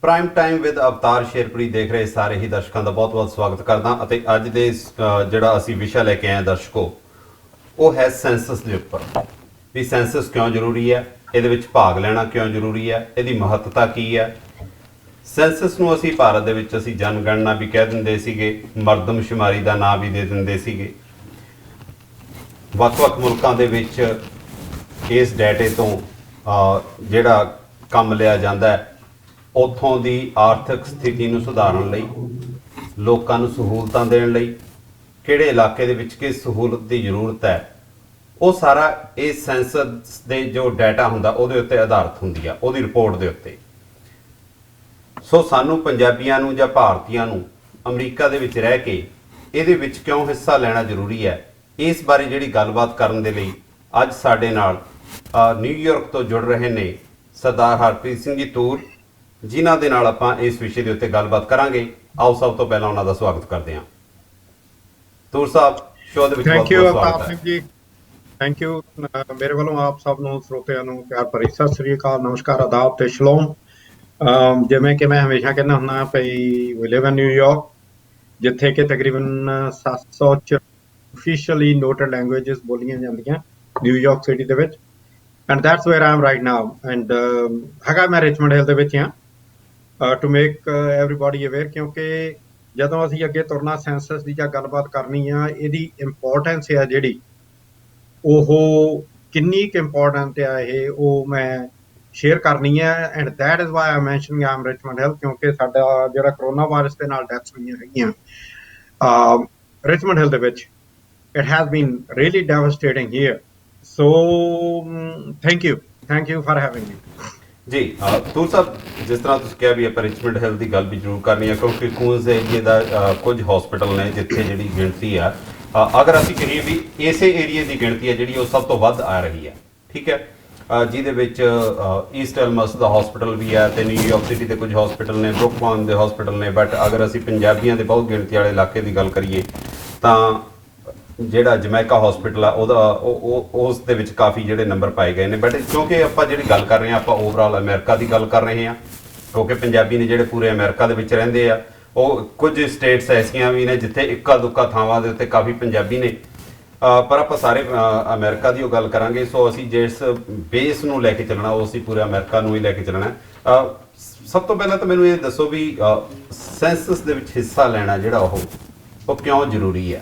Prime time with ਅਵਤਾਰ ਸ਼ੇਰਪੁਰੀ ਦੇਖ ਰਹੇ ਸਾਰੇ ਹੀ ਦਰਸ਼ਕਾਂ ਦਾ ਬਹੁਤ-ਬਹੁਤ ਸਵਾਗਤ ਕਰਦਾ ਅਤੇ ਅੱਜ ਦੇ ਜਿਹੜਾ ਅਸੀਂ ਵਿਸ਼ਾ ਲੈ ਕੇ ਆਏ ਦਰਸ਼ਕੋ ਉਹ ਹੈ ਸੈਂਸਸ ਦੇ ਉੱਪਰ ਵੀ ਸੈਂਸਸ ਕਿਉਂ ਜ਼ਰੂਰੀ ਹੈ, ਇਹਦੇ ਵਿੱਚ ਭਾਗ ਲੈਣਾ ਕਿਉਂ ਜ਼ਰੂਰੀ ਹੈ, ਇਹਦੀ ਮਹੱਤਤਾ ਕੀ ਹੈ। ਸੈਂਸਸ ਨੂੰ ਅਸੀਂ ਭਾਰਤ ਦੇ ਵਿੱਚ ਅਸੀਂ ਜਨਗਣਨਾ ਵੀ ਕਹਿ ਦਿੰਦੇ ਸੀਗੇ, ਮਰਦਮਸ਼ੁਮਾਰੀ ਦਾ ਨਾਂ ਵੀ ਦੇ ਦਿੰਦੇ ਸੀਗੇ। ਵੱਖ-ਵੱਖ ਮੁਲਕਾਂ ਦੇ ਵਿੱਚ ਇਸ ਡਾਟੇ ਤੋਂ ਜਿਹੜਾ ਕੰਮ ਲਿਆ ਜਾਂਦਾ ਹੈ, ਉੱਥੋਂ ਦੀ ਆਰਥਿਕ ਸਥਿਤੀ ਨੂੰ ਸੁਧਾਰਨ ਲਈ, ਲੋਕਾਂ ਨੂੰ ਸਹੂਲਤਾਂ ਦੇਣ ਲਈ, ਕਿਹੜੇ ਇਲਾਕੇ ਦੇ ਵਿੱਚ ਕਿਸ ਸਹੂਲਤ ਦੀ ਜ਼ਰੂਰਤ ਹੈ, ਉਹ ਸਾਰਾ ਇਸ ਸੈਂਸਸ ਦੇ ਜੋ ਡਾਟਾ ਹੁੰਦਾ ਉਹਦੇ ਉੱਤੇ ਆਧਾਰਿਤ ਹੁੰਦੀ ਆ, ਉਹਦੀ ਰਿਪੋਰਟ ਦੇ ਉੱਤੇ। ਸੋ ਸਾਨੂੰ ਪੰਜਾਬੀਆਂ ਨੂੰ ਜਾਂ ਭਾਰਤੀਆਂ ਨੂੰ ਅਮਰੀਕਾ ਦੇ ਵਿੱਚ ਰਹਿ ਕੇ ਇਹਦੇ ਵਿੱਚ ਕਿਉਂ ਹਿੱਸਾ ਲੈਣਾ ਜ਼ਰੂਰੀ ਹੈ, ਇਸ ਬਾਰੇ ਜਿਹੜੀ ਗੱਲਬਾਤ ਕਰਨ ਦੇ ਲਈ ਅੱਜ ਸਾਡੇ ਨਾਲ ਨਿਊਯਾਰਕ ਤੋਂ ਜੁੜ ਰਹੇ ਨੇ ਸਰਦਾਰ ਹਰਪ੍ਰੀਤ ਸਿੰਘ ਜੀ ਤੂਰ, ਜਿਨ੍ਹਾਂ ਦੇ ਨਾਲ ਆਪਾਂ ਇਸ ਵਿਸ਼ੇ ਦੇ ਉੱਤੇ ਗੱਲਬਾਤ ਕਰਾਂਗੇ। ਆਓ ਸਭ ਤੋਂ ਪਹਿਲਾਂ ਉਹਨਾਂ ਦਾ ਸਵਾਗਤ ਕਰਦੇ ਹਾਂ। ਤੂਰ ਸਾਹਿਬ, ਸ਼ੋਅ ਦੇ ਵਿੱਚ ਬਹੁਤ ਬਹੁਤ ਸਵਾਗਤ ਹੈ ਜੀ। Thank you. ਮੇਰੇ ਵੱਲੋਂ ਆਪ ਸਭ ਨੂੰ ਸਰੋਤਿਆਂ ਨੂੰ ਪਿਆਰ ਭਰੀ ਸਤਿ ਸ੍ਰੀ ਅਕਾਲ, ਨਮਸਕਾਰ, ਆਦਾਬ ਤੇ ਸ਼ਲੋਮ। ਜਿਵੇਂ ਕਿ ਮੈਂ ਹਮੇਸ਼ਾ ਕਹਿੰਦਾ ਹੁੰਦਾ ਭਈ ਵੀ ਲਿਵ ਇਨ ਨਿਊਯਾਰਕ, ਜਿੱਥੇ ਕਿ ਤਕਰੀਬਨ 700 officially noted languages ਬੋਲੀਆਂ ਜਾਂਦੀਆਂ ਨਿਊਯਾਰਕ ਸਿਟੀ ਦੇ ਵਿੱਚ, and that's wear I am right now. And ਹੈਗਾ ਮੈਂ ਰਿਚਮੰਡ ਹਿੱਲ ਦੇ ਵਿੱਚ ਹਾਂ ਟੂ ਮੇਕ ਐਵਰੀਬਾਡੀ ਅਵੇਅਰ, ਕਿਉਂਕਿ ਜਦੋਂ ਅਸੀਂ ਅੱਗੇ ਤੁਰਨਾ ਸੈਂਸਸ ਦੀ ਜਾਂ ਗੱਲਬਾਤ ਕਰਨੀ ਆ, ਇਹਦੀ ਇੰਪੋਰਟੈਂਸ ਹੈ ਜਿਹੜੀ ਉਹ ਕਿੰਨੀ ਕੁ ਇੰਪੋਰਟੈਂਟ ਆ ਇਹ ਉਹ ਮੈਂ ਸ਼ੇਅਰ ਕਰਨੀ ਹੈ। And that is why I mentioning I am Richmond Hill, ਕਿਉਂਕਿ ਸਾਡਾ ਜਿਹੜਾ ਕਰੋਨਾ ਵਾਇਰਸ ਦੇ ਨਾਲ ਡੈਥਸ ਹੋਈਆਂ ਹੈਗੀਆਂ ਰਿਚਮੰਡ ਹਿੱਲ ਦੇ ਵਿੱਚ, it has been really devastating here. So thank you for having me. ਜੀ ਤੂਰ ਸਾਹਿਬ, ਜਿਸ ਤਰ੍ਹਾਂ ਤੁਸੀਂ ਕਿਹਾ ਵੀ ਆਪਾਂ ਰਿਚਮੰਡ ਹਿੱਲ ਦੀ ਗੱਲ ਵੀ ਜ਼ਰੂਰ ਕਰਨੀ ਹੈ, ਕਿਉਂਕਿ ਕੂਨਜ਼ ਏਰੀਏ ਦਾ ਕੁਝ ਹਸਪੀਟਲ ਨੇ ਜਿੱਥੇ ਜਿਹੜੀ ਗਿਣਤੀ ਆ, ਅਗਰ ਅਸੀਂ ਕਹੀਏ ਵੀ ਇਸੇ ਏਰੀਏ ਦੀ ਗਿਣਤੀ ਹੈ ਜਿਹੜੀ ਉਹ ਸਭ ਤੋਂ ਵੱਧ ਆ ਰਹੀ ਹੈ, ਠੀਕ ਹੈ, ਜਿਹਦੇ ਵਿੱਚ ਈਸਟ ਐਲਮਸ ਦਾ ਹਸਪੀਟਲ ਵੀ ਹੈ ਤੇ ਨਿਊਯਾਰਕ ਸਿਟੀ ਦੇ ਕੁਝ ਹਸਪੀਟਲ ਨੇ, ਬਰੁਕਲਿਨ ਦੇ ਹਸਪੀਟਲ ਨੇ। ਬਟ ਅਗਰ ਅਸੀਂ ਪੰਜਾਬੀਆਂ ਦੇ ਬਹੁਤ ਗਿਣਤੀ ਵਾਲੇ ਇਲਾਕੇ ਦੀ ਗੱਲ ਕਰੀਏ ਤਾਂ ਜਿਹੜਾ ਜਮੈਕਾ ਹਸਪੀਟਲ ਆ ਉਹਦਾ ਉਸ ਦੇ ਵਿੱਚ ਕਾਫੀ ਜਿਹੜੇ ਨੰਬਰ ਪਾਏ ਗਏ ਨੇ। ਬਟ ਕਿਉਂਕਿ ਆਪਾਂ ਜਿਹੜੀ ਗੱਲ ਕਰ ਰਹੇ ਹਾਂ, ਆਪਾਂ ਓਵਰਆਲ ਅਮਰੀਕਾ ਦੀ ਗੱਲ ਕਰ ਰਹੇ ਹਾਂ, ਕਿਉਂਕਿ ਪੰਜਾਬੀ ਨੇ ਜਿਹੜੇ ਪੂਰੇ ਅਮਰੀਕਾ ਦੇ ਵਿੱਚ ਰਹਿੰਦੇ ਆ। ਉਹ ਕੁਝ ਸਟੇਟਸ ਐਸੀਆਂ ਵੀ ਨੇ ਜਿੱਥੇ ਇੱਕਾ ਦੁੱਕਾ ਥਾਵਾਂ ਦੇ ਉੱਤੇ ਕਾਫੀ ਪੰਜਾਬੀ ਨੇ, ਪਰ ਆਪਾਂ ਸਾਰੇ ਅਮਰੀਕਾ ਦੀ ਉਹ ਗੱਲ ਕਰਾਂਗੇ। ਸੋ ਅਸੀਂ ਜਿਸ ਬੇਸ ਨੂੰ ਲੈ ਕੇ ਚੱਲਣਾ ਉਹ ਅਸੀਂ ਪੂਰੇ ਅਮਰੀਕਾ ਨੂੰ ਹੀ ਲੈ ਕੇ ਚੱਲਣਾ। ਸਭ ਤੋਂ ਪਹਿਲਾਂ ਤਾਂ ਮੈਨੂੰ ਇਹ ਦੱਸੋ ਵੀ ਸੈਂਸਸ ਦੇ ਵਿੱਚ ਹਿੱਸਾ ਲੈਣਾ ਜਿਹੜਾ ਉਹ ਕਿਉਂ ਜ਼ਰੂਰੀ ਹੈ।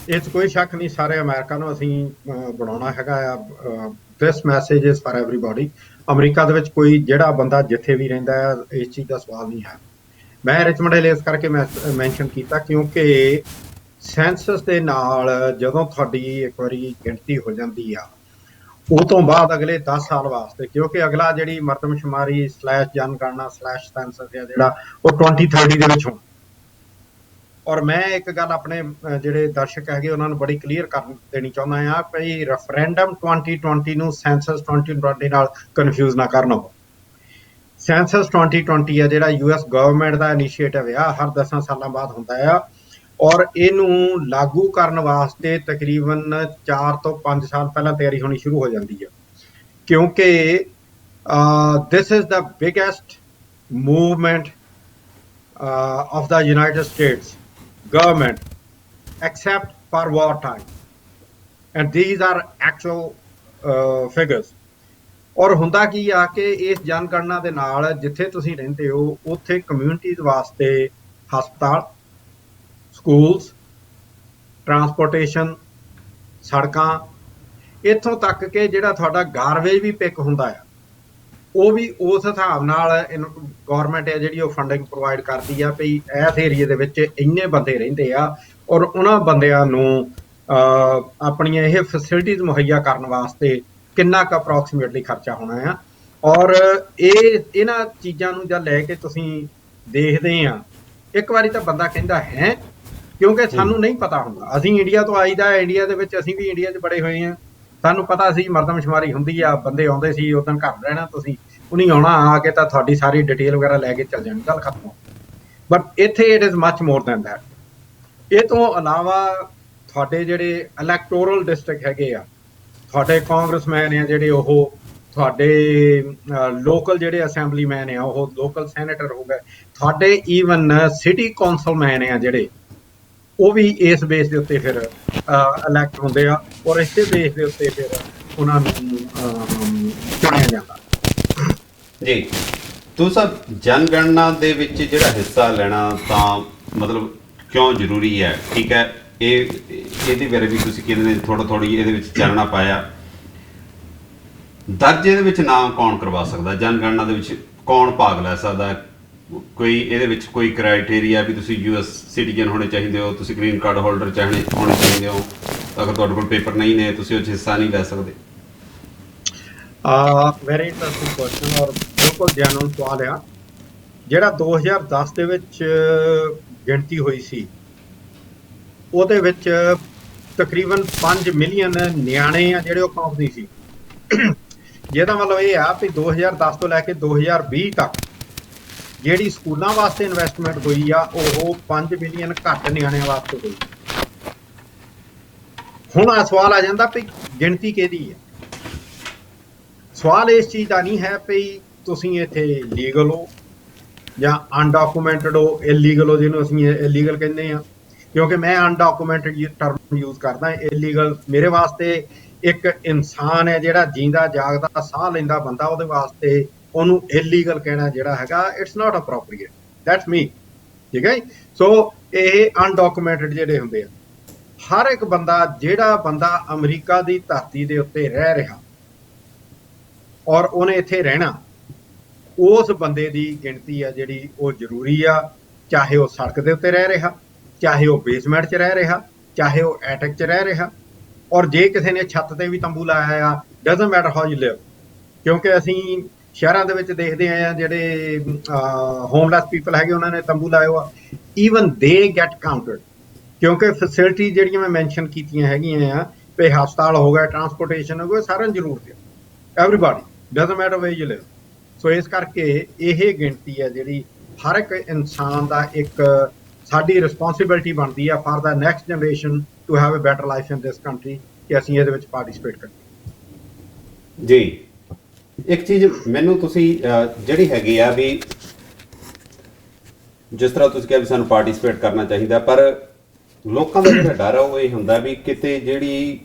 ਇਹ 'ਚ ਕੋਈ ਸ਼ੱਕ ਨਹੀਂ, ਸਾਰੇ ਅਮਰੀਕਾ ਨੂੰ ਅਸੀਂ ਬਣਾਉਣਾ ਹੈਗਾ ਆ। This message is for everybody. America ਦੇ ਵਿੱਚ ਕੋਈ ਜਿਹੜਾ ਬੰਦਾ ਜਿੱਥੇ ਵੀ ਰਹਿੰਦਾ ਹੈ, ਇਸ ਚੀਜ਼ ਦਾ ਸਵਾਲ ਨਹੀਂ ਹੈ। ਮੈਂ ਰਿਚਮੰਡ ਹਿੱਲ ਇਸ ਕਰਕੇ ਮੈਂਸ਼ਨ ਕੀਤਾ ਕਿਉਂਕਿ ਸੈਂਸਸ ਦੇ ਨਾਲ ਜਦੋਂ ਤੁਹਾਡੀ ਇੱਕ ਵਾਰੀ ਗਿਣਤੀ ਹੋ ਜਾਂਦੀ ਆ, ਉਹ ਤੋਂ ਬਾਅਦ ਅਗਲੇ 10 ਸਾਲ ਵਾਸਤੇ, ਕਿਉਂਕਿ ਅਗਲਾ ਜਿਹੜੀ ਮਰਦਮਸ਼ੁਮਾਰੀ / ਜਨਗਣਨਾ / ਸੈਂਸਸ ਆ ਜਿਹੜਾ ਉਹ 2030 ਦੇ ਵਿੱਚ ਹੋਣਾ। ਔਰ ਮੈਂ ਇੱਕ ਗੱਲ ਆਪਣੇ ਜਿਹੜੇ ਦਰਸ਼ਕ ਹੈਗੇ ਉਹਨਾਂ ਨੂੰ ਬੜੀ ਕਲੀਅਰ ਕਰ ਦੇਣੀ ਚਾਹੁੰਦਾ ਹਾਂ ਭਈ ਰੈਫਰੈਂਡਮ 2020 ਨੂੰ ਸੈਂਸਸ 2020 ਨਾਲ ਕਨਫਿਊਜ਼ ਨਾ ਕਰਨ। ਸੈਂਸਸ 2020 ਆ ਜਿਹੜਾ US ਗਵਰਨਮੈਂਟ ਦਾ ਇਨੀਸ਼ੀਏਟਿਵ ਆ, ਹਰ 10 ਸਾਲਾਂ ਬਾਅਦ ਹੁੰਦਾ ਆ, ਔਰ ਇਹਨੂੰ ਲਾਗੂ ਕਰਨ ਵਾਸਤੇ ਤਕਰੀਬਨ 4 ਤੋਂ 5 ਸਾਲ ਪਹਿਲਾਂ ਤਿਆਰੀ ਹੋਣੀ ਸ਼ੁਰੂ ਹੋ ਜਾਂਦੀ ਹੈ, ਕਿਉਂਕਿ this is the biggest movement of the United States government except for war time, and these are actual figures. ਔਰ ਹੁੰਦਾ ਕੀ ਆ ਕਿ ਇਸ ਜਨਗਣਨਾ ਦੇ ਨਾਲ ਜਿੱਥੇ ਤੁਸੀਂ ਰਹਿੰਦੇ ਹੋ ਉੱਥੇ ਕਮਿਊਨਿਟੀਜ਼ ਵਾਸਤੇ ਹਸਪਤਾਲ, ਸਕੂਲਸ, ਟਰਾਂਸਪੋਰਟੇਸ਼ਨ, ਸੜਕਾਂ, ਇੱਥੋਂ ਤੱਕ ਕਿ ਜਿਹੜਾ ਤੁਹਾਡਾ ਗਾਰਬੇਜ ਵੀ ਪਿਕ ਹੁੰਦਾ ਆ, ਉਹ ਵੀ ਉਸ ਹਿਸਾਬ ਨਾਲ ਗੌਰਮੈਂਟ ਹੈ ਜਿਹੜੀ ਉਹ ਫੰਡਿੰਗ ਪ੍ਰੋਵਾਈਡ ਕਰਦੀ ਆ ਵੀ ਇਸ ਏਰੀਏ ਦੇ ਵਿੱਚ ਇੰਨੇ ਬੰਦੇ ਰਹਿੰਦੇ ਆ, ਔਰ ਉਹਨਾਂ ਬੰਦਿਆਂ ਨੂੰ ਆਪਣੀਆਂ ਇਹ ਫੈਸਿਲਿਟੀਜ਼ ਮੁਹੱਈਆ ਕਰਨ ਵਾਸਤੇ ਕਿੰਨਾ ਕੁ ਅਪਰੋਕਸੀਮੇਟਲੀ ਖਰਚਾ ਹੋਣਾ ਆ। ਔਰ ਇਹਨਾਂ ਚੀਜ਼ਾਂ ਨੂੰ ਜਦ ਲੈ ਕੇ ਤੁਸੀਂ ਦੇਖਦੇ ਆ, ਇੱਕ ਵਾਰੀ ਤਾਂ ਬੰਦਾ ਕਹਿੰਦਾ ਹੈ, ਕਿਉਂਕਿ ਸਾਨੂੰ ਨਹੀਂ ਪਤਾ ਹੁੰਦਾ। ਅਸੀਂ ਇੰਡੀਆ ਤੋਂ ਆਈਦਾ, ਇੰਡੀਆ ਦੇ ਵਿੱਚ ਅਸੀਂ ਵੀ ਇੰਡੀਆ 'ਚ ਬੜੇ ਹੋਏ ਹਾਂ, ਸਾਨੂੰ ਪਤਾ ਸੀ ਮਰਦਮਸ਼ੁਮਾਰੀ ਹੁੰਦੀ ਆ, ਬੰਦੇ ਆਉਂਦੇ ਸੀ, ਉਦੋਂ ਘਰ ਰਹਿਣਾ, ਤੁਸੀਂ ਉਹਨੀ ਆਉਣਾ, ਆ ਕੇ ਤਾਂ ਤੁਹਾਡੀ ਸਾਰੀ ਡਿਟੇਲ ਵਗੈਰਾ ਲੈ ਕੇ ਚੱਲ ਜਾਣੀ, ਗੱਲ ਖਤਮ। ਬਟ ਇੱਥੇ it is much more than that. ਇਹ ਤੋਂ ਇਲਾਵਾ ਤੁਹਾਡੇ ਜਿਹੜੇ ਇਲੈਕਟੋਰਲ ਡਿਸਟ੍ਰਿਕਟ ਹੈਗੇ ਆ, ਤੁਹਾਡੇ ਕਾਂਗਰਸਮੈਨ ਆ ਜਿਹੜੇ ਉਹ ਤੁਹਾਡੇ ਲੋਕਲ ਜਿਹੜੇ ਅਸੈਂਬਲੀਮੈਨ ਆ ਉਹ ਲੋਕਲ ਸੈਨੇਟਰ ਹੋ ਗਏ, ਤੁਹਾਡੇ ਈਵਨ ਸਿਟੀ ਕੌਂਸਲਮੈਨ ਆ ਜਿਹੜੇ, ਉਹ ਵੀ ਇਸ ਬੇਸ ਦੇ ਉੱਤੇ ਫਿਰ ਇਲੈਕਟ ਹੁੰਦੇ ਆ, ਔਰ ਇਸੇ ਬੇਸ ਦੇ ਉੱਤੇ ਫਿਰ ਉਹਨਾਂ ਨੂੰ ਚੁਣਿਆ ਜਾਂਦਾ। ਜੀ ਤੁਸੀਂ ਸਰ ਜਨਗਣਨਾ ਦੇ ਵਿੱਚ ਜਿਹੜਾ ਹਿੱਸਾ ਲੈਣਾ ਤਾਂ ਮਤਲਬ ਕਿਉਂ ਜ਼ਰੂਰੀ ਹੈ? ਠੀਕ ਹੈ, ਇਹਦੇ ਬਾਰੇ ਵੀ ਤੁਸੀਂ ਕਹਿੰਦੇ ਨੇ ਥੋੜੀ ਇਹਦੇ ਵਿੱਚ ਚਾਨਣਾ ਪਾਇਆ। ਦਰਜੇ ਦੇ ਵਿੱਚ ਨਾਮ ਕੌਣ ਕਰਵਾ ਸਕਦਾ? ਜਨਗਣਨਾ ਦੇ ਵਿੱਚ ਕੌਣ ਭਾਗ ਲੈ ਸਕਦਾ? ਕੋਈ ਇਹਦੇ ਵਿੱਚ ਕੋਈ ਕ੍ਰਾਈਟੇਰੀਆ ਵੀ ਤੁਸੀਂ ਯੂਐਸ ਸਿਟੀਜ਼ਨ ਹੋਣੇ ਚਾਹੀਦੇ ਹੋ, ਤੁਸੀਂ ਗ੍ਰੀਨ ਕਾਰਡ ਹੋਲਡਰ ਹੋਣੇ ਚਾਹੀਦੇ ਹੋ, ਅਗਰ ਤੁਹਾਡੇ ਕੋਲ ਪੇਪਰ ਨਹੀਂ ਨੇ ਤੁਸੀਂ ਉਹ 'ਚ ਹਿੱਸਾ ਨਹੀਂ ਲੈ ਸਕਦੇ? ਵੈਰੀ ਇੰਟਰਸਟਿੰਗ ਕੁਐਸਚਨ ਔਰ ਬਿਲਕੁਲ ਜੈਨੂਇਨ ਸਵਾਲ ਆ। ਜਿਹੜਾ 2010 ਦੇ ਵਿੱਚ ਗਿਣਤੀ ਹੋਈ ਸੀ ਉਹਦੇ ਵਿੱਚ ਤਕਰੀਬਨ 5 ਮਿਲੀਅਨ ਨਿਆਣੇ ਆ ਜਿਹੜੇ ਉਹ ਕੌਂਪਦੀ ਸੀ। ਜਿਹਦਾ ਮਤਲਬ ਇਹ ਆ ਵੀ 2010 ਤੋਂ ਲੈ ਕੇ 2020 ਤੱਕ ਜਿਹੜੀ ਸਕੂਲਾਂ ਵਾਸਤੇ ਇਨਵੈਸਟਮੈਂਟ ਹੋਈ ਆ ਉਹ 5 ਮਿਲੀਅਨ ਘੱਟ ਨਿਆਣਿਆਂ ਵਾਸਤੇ ਹੋਈ। ਹੁਣ ਆ ਸਵਾਲ ਆ ਜਾਂਦਾ ਵੀ ਗਿਣਤੀ ਕਿਹਦੀ ਹੈ? ਸਵਾਲ ਇਸ ਚੀਜ਼ ਦਾ ਨਹੀਂ ਹੈ ਵੀ ਤੁਸੀਂ ਇੱਥੇ ਲੀਗਲ ਹੋ ਜਾਂ ਅਨਡਾਕੂਮੈਂਟਡ ਹੋ, ਇਲੀਗਲ ਹੋ, ਜਿਹਨੂੰ ਅਸੀਂ ਇਲੀਗਲ ਕਹਿੰਦੇ ਆ, ਕਿਉਂਕਿ ਮੈਂ ਅਨਡਾਕੂਮੈਂਟਡ ਟਰਮ ਯੂਜ਼ ਕਰਦਾ। ਇਲੀਗਲ ਮੇਰੇ ਵਾਸਤੇ ਇੱਕ ਇਨਸਾਨ ਹੈ ਜਿਹੜਾ ਜੀਂਦਾ ਜਾਗਦਾ ਸਾਹ ਲੈਂਦਾ ਬੰਦਾ, ਉਹਦੇ ਵਾਸਤੇ ਉਹਨੂੰ ਇਲੀਗਲ ਕਹਿਣਾ ਜਿਹੜਾ ਹੈਗਾ ਇਟਸ ਨਾਟ ਅਪਰੋਪਰੀਏਟ, ਦੈਟਸ ਮੀ। ਠੀਕ ਹੈ। ਸੋ ਇਹ ਅਨਡਾਕੂਮੈਂਟਡ ਜਿਹੜੇ ਹੁੰਦੇ ਆ, ਹਰ ਇੱਕ ਬੰਦਾ ਜਿਹੜਾ ਬੰਦਾ ਅਮਰੀਕਾ ਦੀ ਧਰਤੀ ਦੇ ਉੱਤੇ ਰਹਿ ਰਿਹਾ ਔਰ ਉਹਨੇ ਇੱਥੇ ਰਹਿਣਾ, ਉਸ ਬੰਦੇ ਦੀ ਗਿਣਤੀ ਆ ਜਿਹੜੀ ਉਹ ਜ਼ਰੂਰੀ ਆ, ਚਾਹੇ ਉਹ ਸੜਕ ਦੇ ਉੱਤੇ ਰਹਿ ਰਿਹਾ, ਚਾਹੇ ਉਹ ਬੇਸਮੈਂਟ 'ਚ ਰਹਿ ਰਿਹਾ, ਚਾਹੇ ਉਹ ਐਟਿਕ 'ਚ ਰਹਿ ਰਿਹਾ, ਔਰ ਜੇ ਕਿਸੇ ਨੇ ਛੱਤ ਤੇ ਵੀ ਤੰਬੂ ਲਾਇਆ ਆ, ਡਜ਼ਨਟ ਮੈਟਰ ਹਾਊ ਯੂ ਲਿਵ। ਕਿਉਂਕਿ ਅਸੀਂ ਸ਼ਹਿਰਾਂ ਦੇ ਵਿੱਚ ਦੇਖਦੇ ਆਏ ਆ ਜਿਹੜੇ ਹੋਮਲੈਸ ਪੀਪਲ ਹੈਗੇ ਉਹਨਾਂ ਨੇ ਤੰਬੂ ਲਾਏ ਆ, ਈਵਨ ਦੇ ਗੈਟ ਕਾਊਂਟਡ, ਕਿਉਂਕਿ ਫੈਸਿਲਿਟੀ ਜਿਹੜੀਆਂ ਮੈਂ ਮੈਂਸ਼ਨ ਕੀਤੀਆਂ ਹੈਗੀਆਂ ਆ ਵੀ ਹਸਪਤਾਲ ਹੋ ਗਿਆ, ਟਰਾਂਸਪੋਰਟੇਸ਼ਨ ਹੋ ਗਿਆ, ਸਾਰਿਆਂ ਨੂੰ ਜ਼ਰੂਰਤ ਹੈ, everybody, doesn't matter way you live. So ਇਸ ਕਰਕੇ ਇਹ ਗਿਣਤੀ ਹੈ ਜਿਹੜੀ ਹਰ ਇੱਕ ਇਨਸਾਨ ਦਾ ਇੱਕ ਸਾਡੀ ਰਿਸਪੌਂਸਿਬਿਲਿਟੀ ਬਣਦੀ ਆ for the next generation to have a better life in this country, ਕਿ ਅਸੀਂ ਇਹਦੇ ਵਿੱਚ ਪਾਰਟਿਸਿਪੇਟ ਕਰੀਏ। ਜੀ ਇੱਕ ਚੀਜ਼ ਮੈਨੂੰ ਤੁਸੀਂ ਜਿਹੜੀ ਹੈਗੀ ਆ ਵੀ ਜਿਸ ਤਰ੍ਹਾਂ ਤੁਸੀਂ ਕਿਹਾ ਵੀ ਸਾਨੂੰ ਪਾਰਟਿਸਿਪੇਟ ਕਰਨਾ ਚਾਹੀਦਾ, ਪਰ ਲੋਕਾਂ ਦਾ ਜਿਹੜਾ ਡਰ ਆ ਉਹ ਇਹ ਹੁੰਦਾ ਵੀ ਕਿਤੇ ਜਿਹੜੀ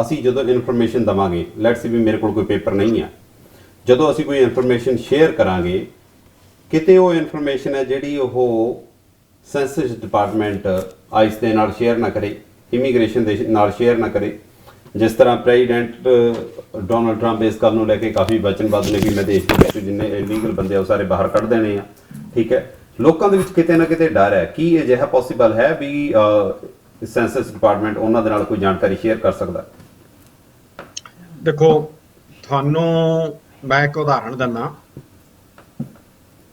ਅਸੀਂ ਜਦੋਂ ਇਨਫੋਰਮੇਸ਼ਨ ਦੇਵਾਂਗੇ, ਲੈਟਸ ਵੀ ਮੇਰੇ ਕੋਲ ਕੋਈ ਪੇਪਰ ਨਹੀਂ ਆ, ਜਦੋਂ ਅਸੀਂ ਕੋਈ ਇਨਫੋਰਮੇਸ਼ਨ ਸ਼ੇਅਰ ਕਰਾਂਗੇ ਕਿਤੇ ਉਹ ਇਨਫੋਰਮੇਸ਼ਨ ਹੈ ਜਿਹੜੀ ਉਹ ਸੈਂਸਸ ਡਿਪਾਰਟਮੈਂਟ ਆਈਸ ਦੇ ਨਾਲ ਸ਼ੇਅਰ ਨਾ ਕਰੇ, ਇਮੀਗ੍ਰੇਸ਼ਨ ਦੇ ਨਾਲ ਸ਼ੇਅਰ ਨਾ ਕਰੇ। ਜਿਸ ਤਰ੍ਹਾਂ ਪ੍ਰੈਜ਼ੀਡੈਂਟ ਡੋਨਲਡ ਟਰੰਪ ਇਸ ਗੱਲ ਨੂੰ ਲੈ ਕੇ ਕਾਫੀ ਵਚਨਬੱਧ ਨੇ ਵੀ ਮੈਂ ਦੇਸ਼ ਦੇ ਵਿੱਚ ਜਿੰਨੇ ਇਲੀਗਲ ਬੰਦੇ ਆ ਉਹ ਸਾਰੇ ਬਾਹਰ ਕੱਢ ਦੇਣੇ ਆ। ਠੀਕ ਹੈ, ਲੋਕਾਂ ਦੇ ਵਿੱਚ ਕਿਤੇ ਨਾ ਕਿਤੇ ਡਰ ਹੈ। ਕੀ ਅਜਿਹਾ ਪੋਸੀਬਲ ਹੈ ਵੀ ਸੈਂਸਸ ਡਿਪਾਰਟਮੈਂਟ ਉਹਨਾਂ ਦੇ ਨਾਲ ਕੋਈ ਜਾਣਕਾਰੀ ਸ਼ੇਅਰ ਕਰ ਸਕਦਾ? ਦੇਖੋ, ਤੁਹਾਨੂੰ ਮੈਂ ਇੱਕ ਉਦਾਹਰਣ ਦਿੰਦਾ।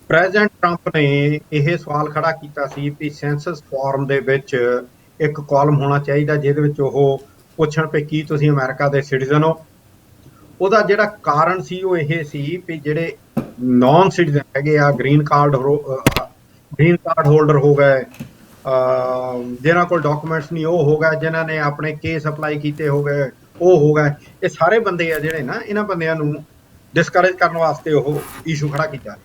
ਪ੍ਰੈਜ਼ੀਡੈਂਟ ਟਰੰਪ ਨੇ ਇਹ ਸਵਾਲ ਖੜਾ ਕੀਤਾ ਸੀ ਕਿ ਸੈਂਸਸ ਫਾਰਮ ਦੇ ਵਿੱਚ ਇੱਕ ਕਾਲਮ ਹੋਣਾ ਚਾਹੀਦਾ ਜਿਹਦੇ ਵਿੱਚ ਉਹ ਪੁੱਛਣ ਵੀ ਕੀ ਤੁਸੀਂ ਅਮਰੀਕਾ ਦੇ ਸਿਟੀਜ਼ਨ ਹੋ। ਉਹਦਾ ਜਿਹੜਾ ਕਾਰਨ ਸੀ ਉਹ ਇਹ ਸੀ ਵੀ ਜਿਹੜੇ ਨਾਨ ਸਿਟੀਜ਼ਨ ਹੈਗੇ ਆ, ਗ੍ਰੀਨ ਕਾਰਡ ਹੋਲਡਰ ਹੋ ਗਏ, ਜਿਨ੍ਹਾਂ ਕੋਲ ਡਾਕੂਮੈਂਟਸ ਨਹੀਂ ਉਹ ਹੋ ਗਏ, ਜਿਨ੍ਹਾਂ ਨੇ ਆਪਣੇ ਕੇਸ ਅਪਲਾਈ ਕੀਤੇ ਹੋ ਗਏ ਉਹ ਹੋ ਗਏ, ਇਹ ਸਾਰੇ ਬੰਦੇ ਆ ਜਿਹੜੇ ਨਾ, ਇਹਨਾਂ ਬੰਦਿਆਂ ਨੂੰ ਡਿਸਕਰੇਜ ਕਰਨ ਵਾਸਤੇ ਉਹ ਇਸ਼ੂ ਖੜਾ ਕੀਤਾ।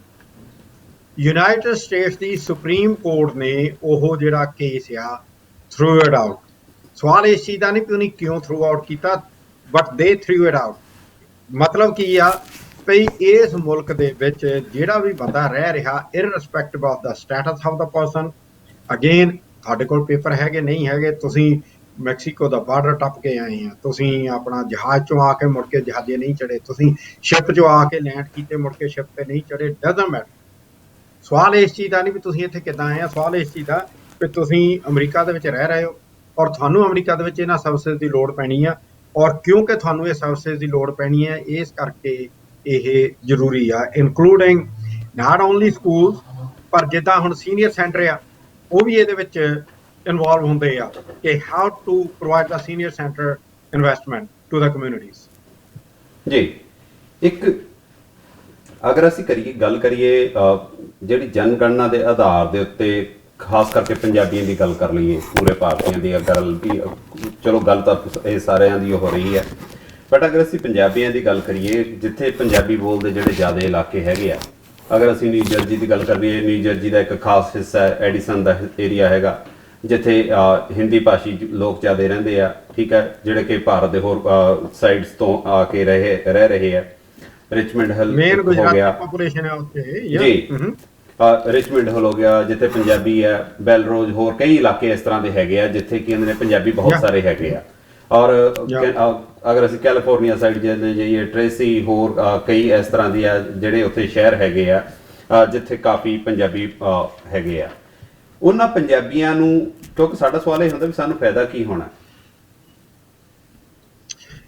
ਯੂਨਾਈਟਿਡ ਸਟੇਟਸ ਦੀ ਸੁਪਰੀਮ ਕੋਰਟ ਨੇ ਉਹ ਜਿਹੜਾ ਕੇਸ ਆ ਥਰੂ ਇਟ ਆਊਟ। ਸਵਾਲ ਇਸ ਚੀਜ਼ ਦਾ ਨਹੀਂ ਕਿ ਉਹਨੇ ਕਿਉਂ ਥਰੂ ਆਊਟ ਕੀਤਾ, ਬਟ ਦੇ ਥਰੂ ਇਟ ਆਊਟ। ਮਤਲਬ ਕੀ ਆ ਵੀ ਇਸ ਮੁਲਕ ਦੇ ਵਿੱਚ ਜਿਹੜਾ ਵੀ ਬੰਦਾ ਰਹਿ ਰਿਹਾ, irrespective of the status of the person, again ਤੁਹਾਡੇ ਕੋਲ ਪੇਪਰ ਹੈਗੇ ਨਹੀਂ ਹੈਗੇ, ਤੁਸੀਂ ਮੈਕਸੀਕੋ ਦਾ ਬਾਰਡਰ ਟੱਪ ਕੇ ਆਏ ਆ, ਤੁਸੀਂ ਆਪਣਾ ਜਹਾਜ਼ ਚੋਂ ਆ ਕੇ ਮੁੜ ਕੇ ਜਹਾਜ਼ੇ ਨਹੀਂ ਚੜੇ, ਤੁਸੀਂ ਸ਼ਿਪ ਚੋਂ ਆ ਕੇ ਲੈਂਡ ਕੀਤੇ ਮੁੜ ਕੇ ਸ਼ਿਪ ਤੇ ਨਹੀਂ ਚੜੇ, ਡਜ਼ਨਟ ਮੈਟਰ। ਸਵਾਲ ਇਸ ਚੀਜ਼ ਦਾ ਨਹੀਂ ਵੀ ਤੁਸੀਂ ਇੱਥੇ ਕਿੱਦਾਂ ਆਏ ਆ, ਸਵਾਲ ਇਸ ਚੀਜ਼ ਦਾ ਵੀ ਤੁਸੀਂ ਅਮਰੀਕਾ ਦੇ ਵਿੱਚ ਰਹਿ ਰਹੇ ਹੋ ਔਰ ਤੁਹਾਨੂੰ ਅਮਰੀਕਾ ਦੇ ਵਿੱਚ ਇਹਨਾਂ ਸਰਵਿਸਿਜ਼ ਦੀ ਲੋੜ ਪੈਣੀ ਆ, ਔਰ ਕਿਉਂਕਿ ਤੁਹਾਨੂੰ ਇਹ ਸਰਵਿਸਿਜ਼ ਦੀ ਲੋੜ ਪੈਣੀ ਹੈ ਇਸ ਕਰਕੇ ਇਹ ਜ਼ਰੂਰੀ ਆ, ਇਨਕਲੂਡਿੰਗ ਨਾਟ ਓਨਲੀ ਸਕੂਲ, ਪਰ ਜਿੱਦਾਂ ਹੁਣ ਸੀਨੀਅਰ ਸੈਂਟਰ ਆ ਉਹ ਵੀ ਇਹਦੇ ਵਿੱਚ ਇਨਵੋਲਵ ਹੁੰਦੇ ਆ ਕਿ how to provide the senior centre investment to the communities. ਜੀ ਇੱਕ ਅਗਰ ਅਸੀਂ ਗੱਲ ਕਰੀਏ ਜਿਹੜੀ ਜਨਗਣਨਾ ਦੇ ਆਧਾਰ ਦੇ ਉੱਤੇ ਖਾਸ ਕਰਕੇ ਪੰਜਾਬੀਆਂ ਦੀ ਗੱਲ ਕਰ ਲਈਏ, ਪੂਰੇ ਭਾਰਤੀਆਂ ਦੀ ਗੱਲ ਵੀ, ਚਲੋ ਗੱਲ ਤਾਂ ਇਹ ਸਾਰਿਆਂ ਦੀ ਹੋ ਰਹੀ ਹੈ, ਬਟ ਅਗਰ ਅਸੀਂ ਪੰਜਾਬੀਆਂ ਦੀ ਗੱਲ ਕਰੀਏ, ਜਿੱਥੇ ਪੰਜਾਬੀ ਬੋਲਦੇ ਜਿਹੜੇ ਜ਼ਿਆਦਾ ਇਲਾਕੇ ਹੈਗੇ ਆ, ਅਗਰ ਅਸੀਂ ਨਿਊ ਜਰਜੀ ਦੀ ਗੱਲ ਕਰੀਏ, ਨਿਊ ਜਰਜੀ ਦਾ ਇੱਕ ਖਾਸ ਹਿੱਸਾ ਐਡੀਸਨ ਦਾ ਏਰੀਆ ਹੈਗਾ, ਜਿੱਥੇ ਹਿੰਦੀ ਭਾਸ਼ੀ ਲੋਕ ਜ਼ਿਆਦਾ ਰਹਿੰਦੇ ਆ, ਠੀਕ ਹੈ, ਜਿਹੜੇ ਕਿ ਭਾਰਤ ਦੇ ਹੋਰ ਸਾਈਡਸ ਤੋਂ ਆ ਕੇ ਰਹਿ ਰਹੇ ਆ। ਰਿਚਮੰਡ ਹਿੱਲ ਮੇਨ ਹੋ ਗੁਜਰਾਤ ਗਿਆ ਦੀ ਪੋਪੂਲੇਸ਼ਨ ਹੈ ਉੱਥੇ ਜੀ, ਰਿਚਮੰਡ ਹਿੱਲ ਹੋ ਗਿਆ ਜਿੱਥੇ ਪੰਜਾਬੀ ਹੈ, ਬੈਲਰੋਜ਼, ਹੋਰ ਕਈ ਇਲਾਕੇ ਇਸ ਤਰ੍ਹਾਂ ਦੇ ਹੈਗੇ ਆ ਜਿੱਥੇ ਕੀ ਕਹਿੰਦੇ ਨੇ ਪੰਜਾਬੀ ਬਹੁਤ ਸਾਰੇ ਹੈਗੇ ਆ। ਔਰ ਅਗਰ ਅਸੀਂ ਕੈਲੀਫੋਰਨੀਆ ਸਾਈਡ ਜਾਈਏ, ਟ੍ਰੇਸੀ, ਹੋਰ ਕਈ ਇਸ ਤਰ੍ਹਾਂ ਦੀ ਆ ਜਿਹੜੇ ਉੱਥੇ ਸ਼ਹਿਰ ਹੈਗੇ ਆ ਜਿੱਥੇ ਕਾਫੀ ਪੰਜਾਬੀ ਹੈਗੇ ਆ। ਉਹਨਾਂ ਪੰਜਾਬੀਆਂ ਨੂੰ, ਕਿਉਂਕਿ ਸਾਡਾ ਸਵਾਲ ਇਹ ਹੁੰਦਾ ਵੀ ਸਾਨੂੰ ਫਾਇਦਾ ਕੀ ਹੋਣਾ।